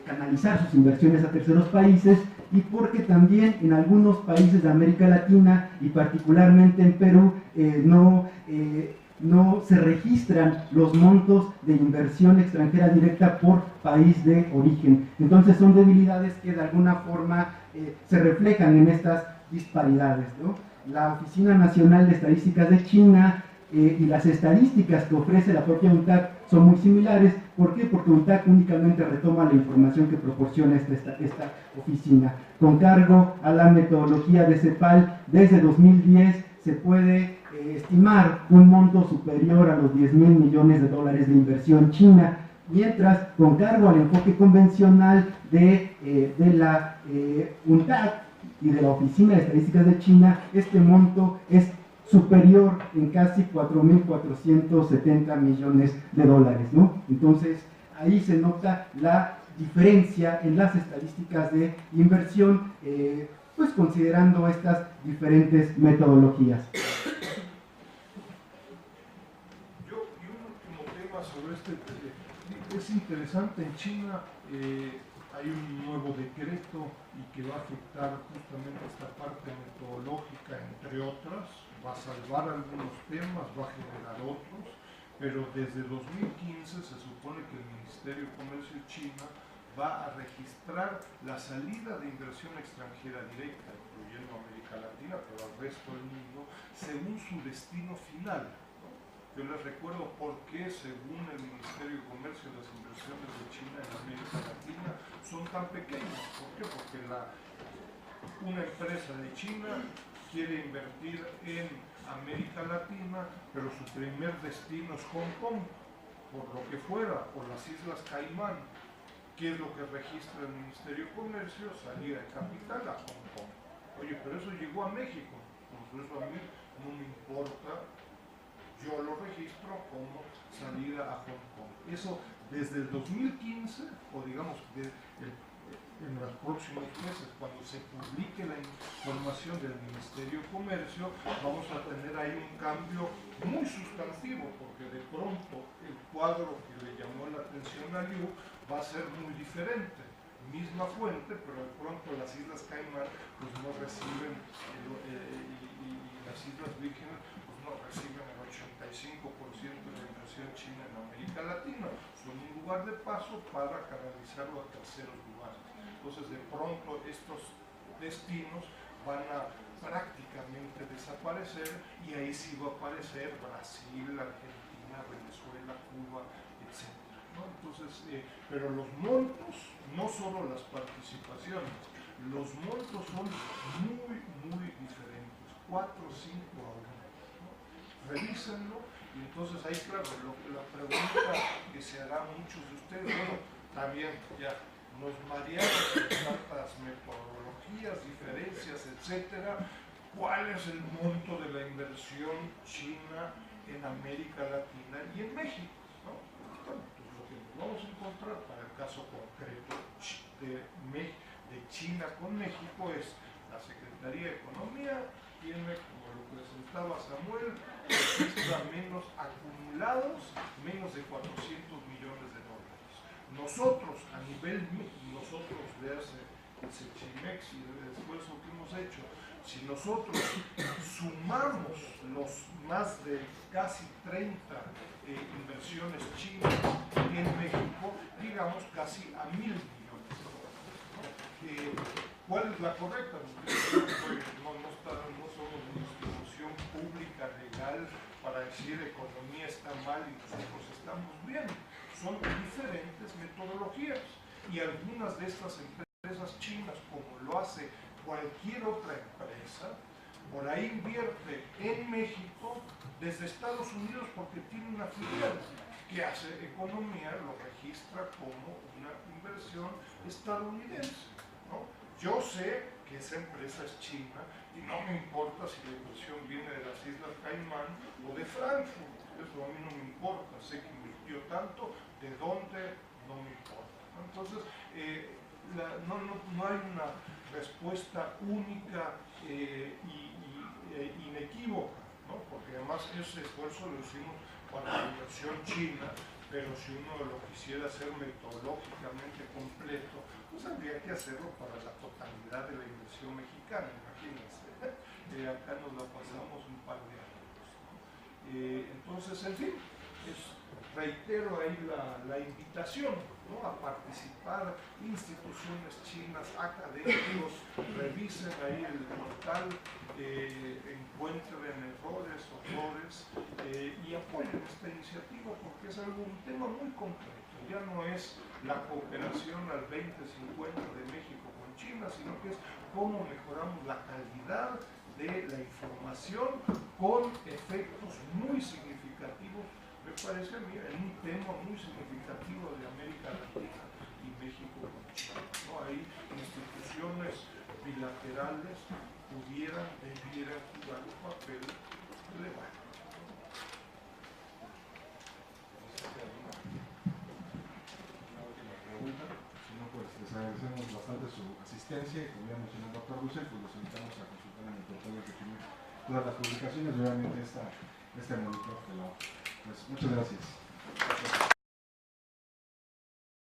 canalizar sus inversiones a terceros países, y porque también en algunos países de América Latina y particularmente en Perú no se registran los montos de inversión extranjera directa por país de origen. Entonces son debilidades que de alguna forma se reflejan en estas disparidades, ¿no? La Oficina Nacional de Estadísticas de China y las estadísticas que ofrece la propia UNTAC son muy similares. ¿Por qué? Porque UNTAC únicamente retoma la información que proporciona esta oficina. Con cargo a la metodología de CEPAL, desde 2010 se puede estimar un monto superior a los $10,000 millones de inversión china, mientras con cargo al enfoque convencional de la UNTAC y de la Oficina de Estadísticas de China, este monto es superior en casi 4.470 millones de dólares, ¿no? Entonces, ahí se nota la diferencia en las estadísticas de inversión, pues considerando estas diferentes metodologías. Y un último tema sobre es interesante, en China hay un nuevo decreto y que va a afectar justamente esta parte metodológica, entre otras. Va a salvar algunos temas, va a generar otros, pero desde 2015 se supone que el Ministerio de Comercio de China va a registrar la salida de inversión extranjera directa, incluyendo América Latina, pero al resto del mundo, según su destino final, ¿no? Yo les recuerdo por qué, según el Ministerio de Comercio, las inversiones de China en América Latina son tan pequeñas. ¿Por qué? Porque una empresa de China quiere invertir en América Latina, pero su primer destino es Hong Kong, por lo que fuera, o las Islas Caimán. ¿Qué es lo que registra el Ministerio de Comercio? Salida de capital a Hong Kong. Oye, pero eso llegó a México, por eso a mí no me importa, yo lo registro como salida a Hong Kong. Eso desde el 2015, o digamos en los próximos meses, cuando se publique la información del Ministerio de Comercio, vamos a tener ahí un cambio muy sustantivo, porque de pronto el cuadro que le llamó la atención a Liu va a ser muy diferente. Misma fuente, pero de pronto las Islas Caimán pues no reciben, y las Islas Vírgenes pues no reciben el 85% de la inversión china en América Latina. Son un lugar de paso para canalizarlo a terceros lugares. Entonces de pronto estos destinos van a prácticamente desaparecer, y ahí sí va a aparecer Brasil, Argentina, Venezuela, Cuba, etc. ¿no? Entonces, pero los montos, no solo las participaciones, los montos son muy, muy diferentes, 4 o 5 a 1. ¿no? Revísenlo, y entonces ahí, claro, la pregunta que se hará a muchos de ustedes, bueno, también ya nos mareamos con tantas metodologías, diferencias, etcétera. ¿Cuál es el monto de la inversión china en América Latina y en México? ¿no? Bueno, pues lo que nos vamos a encontrar para el caso concreto de China con México es la Secretaría de Economía tiene, como lo presentaba Samuel, registra menos acumulados, menos de $400 millones. Nosotros, a nivel, nosotros de el Sechimex y el esfuerzo que hemos hecho, si nosotros sumamos los más de casi 30 inversiones chinas en México, digamos casi a 1.000 millones de dólares. ¿Cuál es la correcta? No somos una institución pública legal para decir economía está mal y nosotros estamos bien. Son diferentes metodologías y algunas de estas empresas chinas, como lo hace cualquier otra empresa, por ahí invierte en México desde Estados Unidos porque tiene una filial que hace economía, lo registra como una inversión estadounidense, ¿no? Yo sé que esa empresa es china y no me importa si la inversión viene de las Islas Caimán o de Frankfurt, eso a mí no me importa, sé que invirtió tanto, de dónde, no me importa, ¿no? Entonces, no hay una respuesta única inequívoca, ¿no? Porque además ese esfuerzo lo hicimos para la inversión china, pero si uno lo quisiera hacer metodológicamente completo, pues habría que hacerlo para la totalidad de la inversión mexicana, imagínense. Acá nos la pasamos un par de años, ¿no? Entonces, en fin, reitero ahí la invitación, ¿no? A participar, instituciones chinas, académicos, revisen ahí el portal, encuentren errores, y apoyen esta iniciativa porque es un tema muy concreto. Ya no es la cooperación al 20-50 de México con China, sino que es cómo mejoramos la calidad de la información con efectos muy significativos, me parece a mí, en un tema muy significativo de América Latina y México con China, ¿no? Hay instituciones bilaterales debieran jugar un papel relevante. Si no, pues les agradecemos bastante su asistencia y como ya mencionó el doctor Russell, pues los invitamos a consultar en el portal de todas las publicaciones, obviamente este monitor de la. Pues muchas gracias.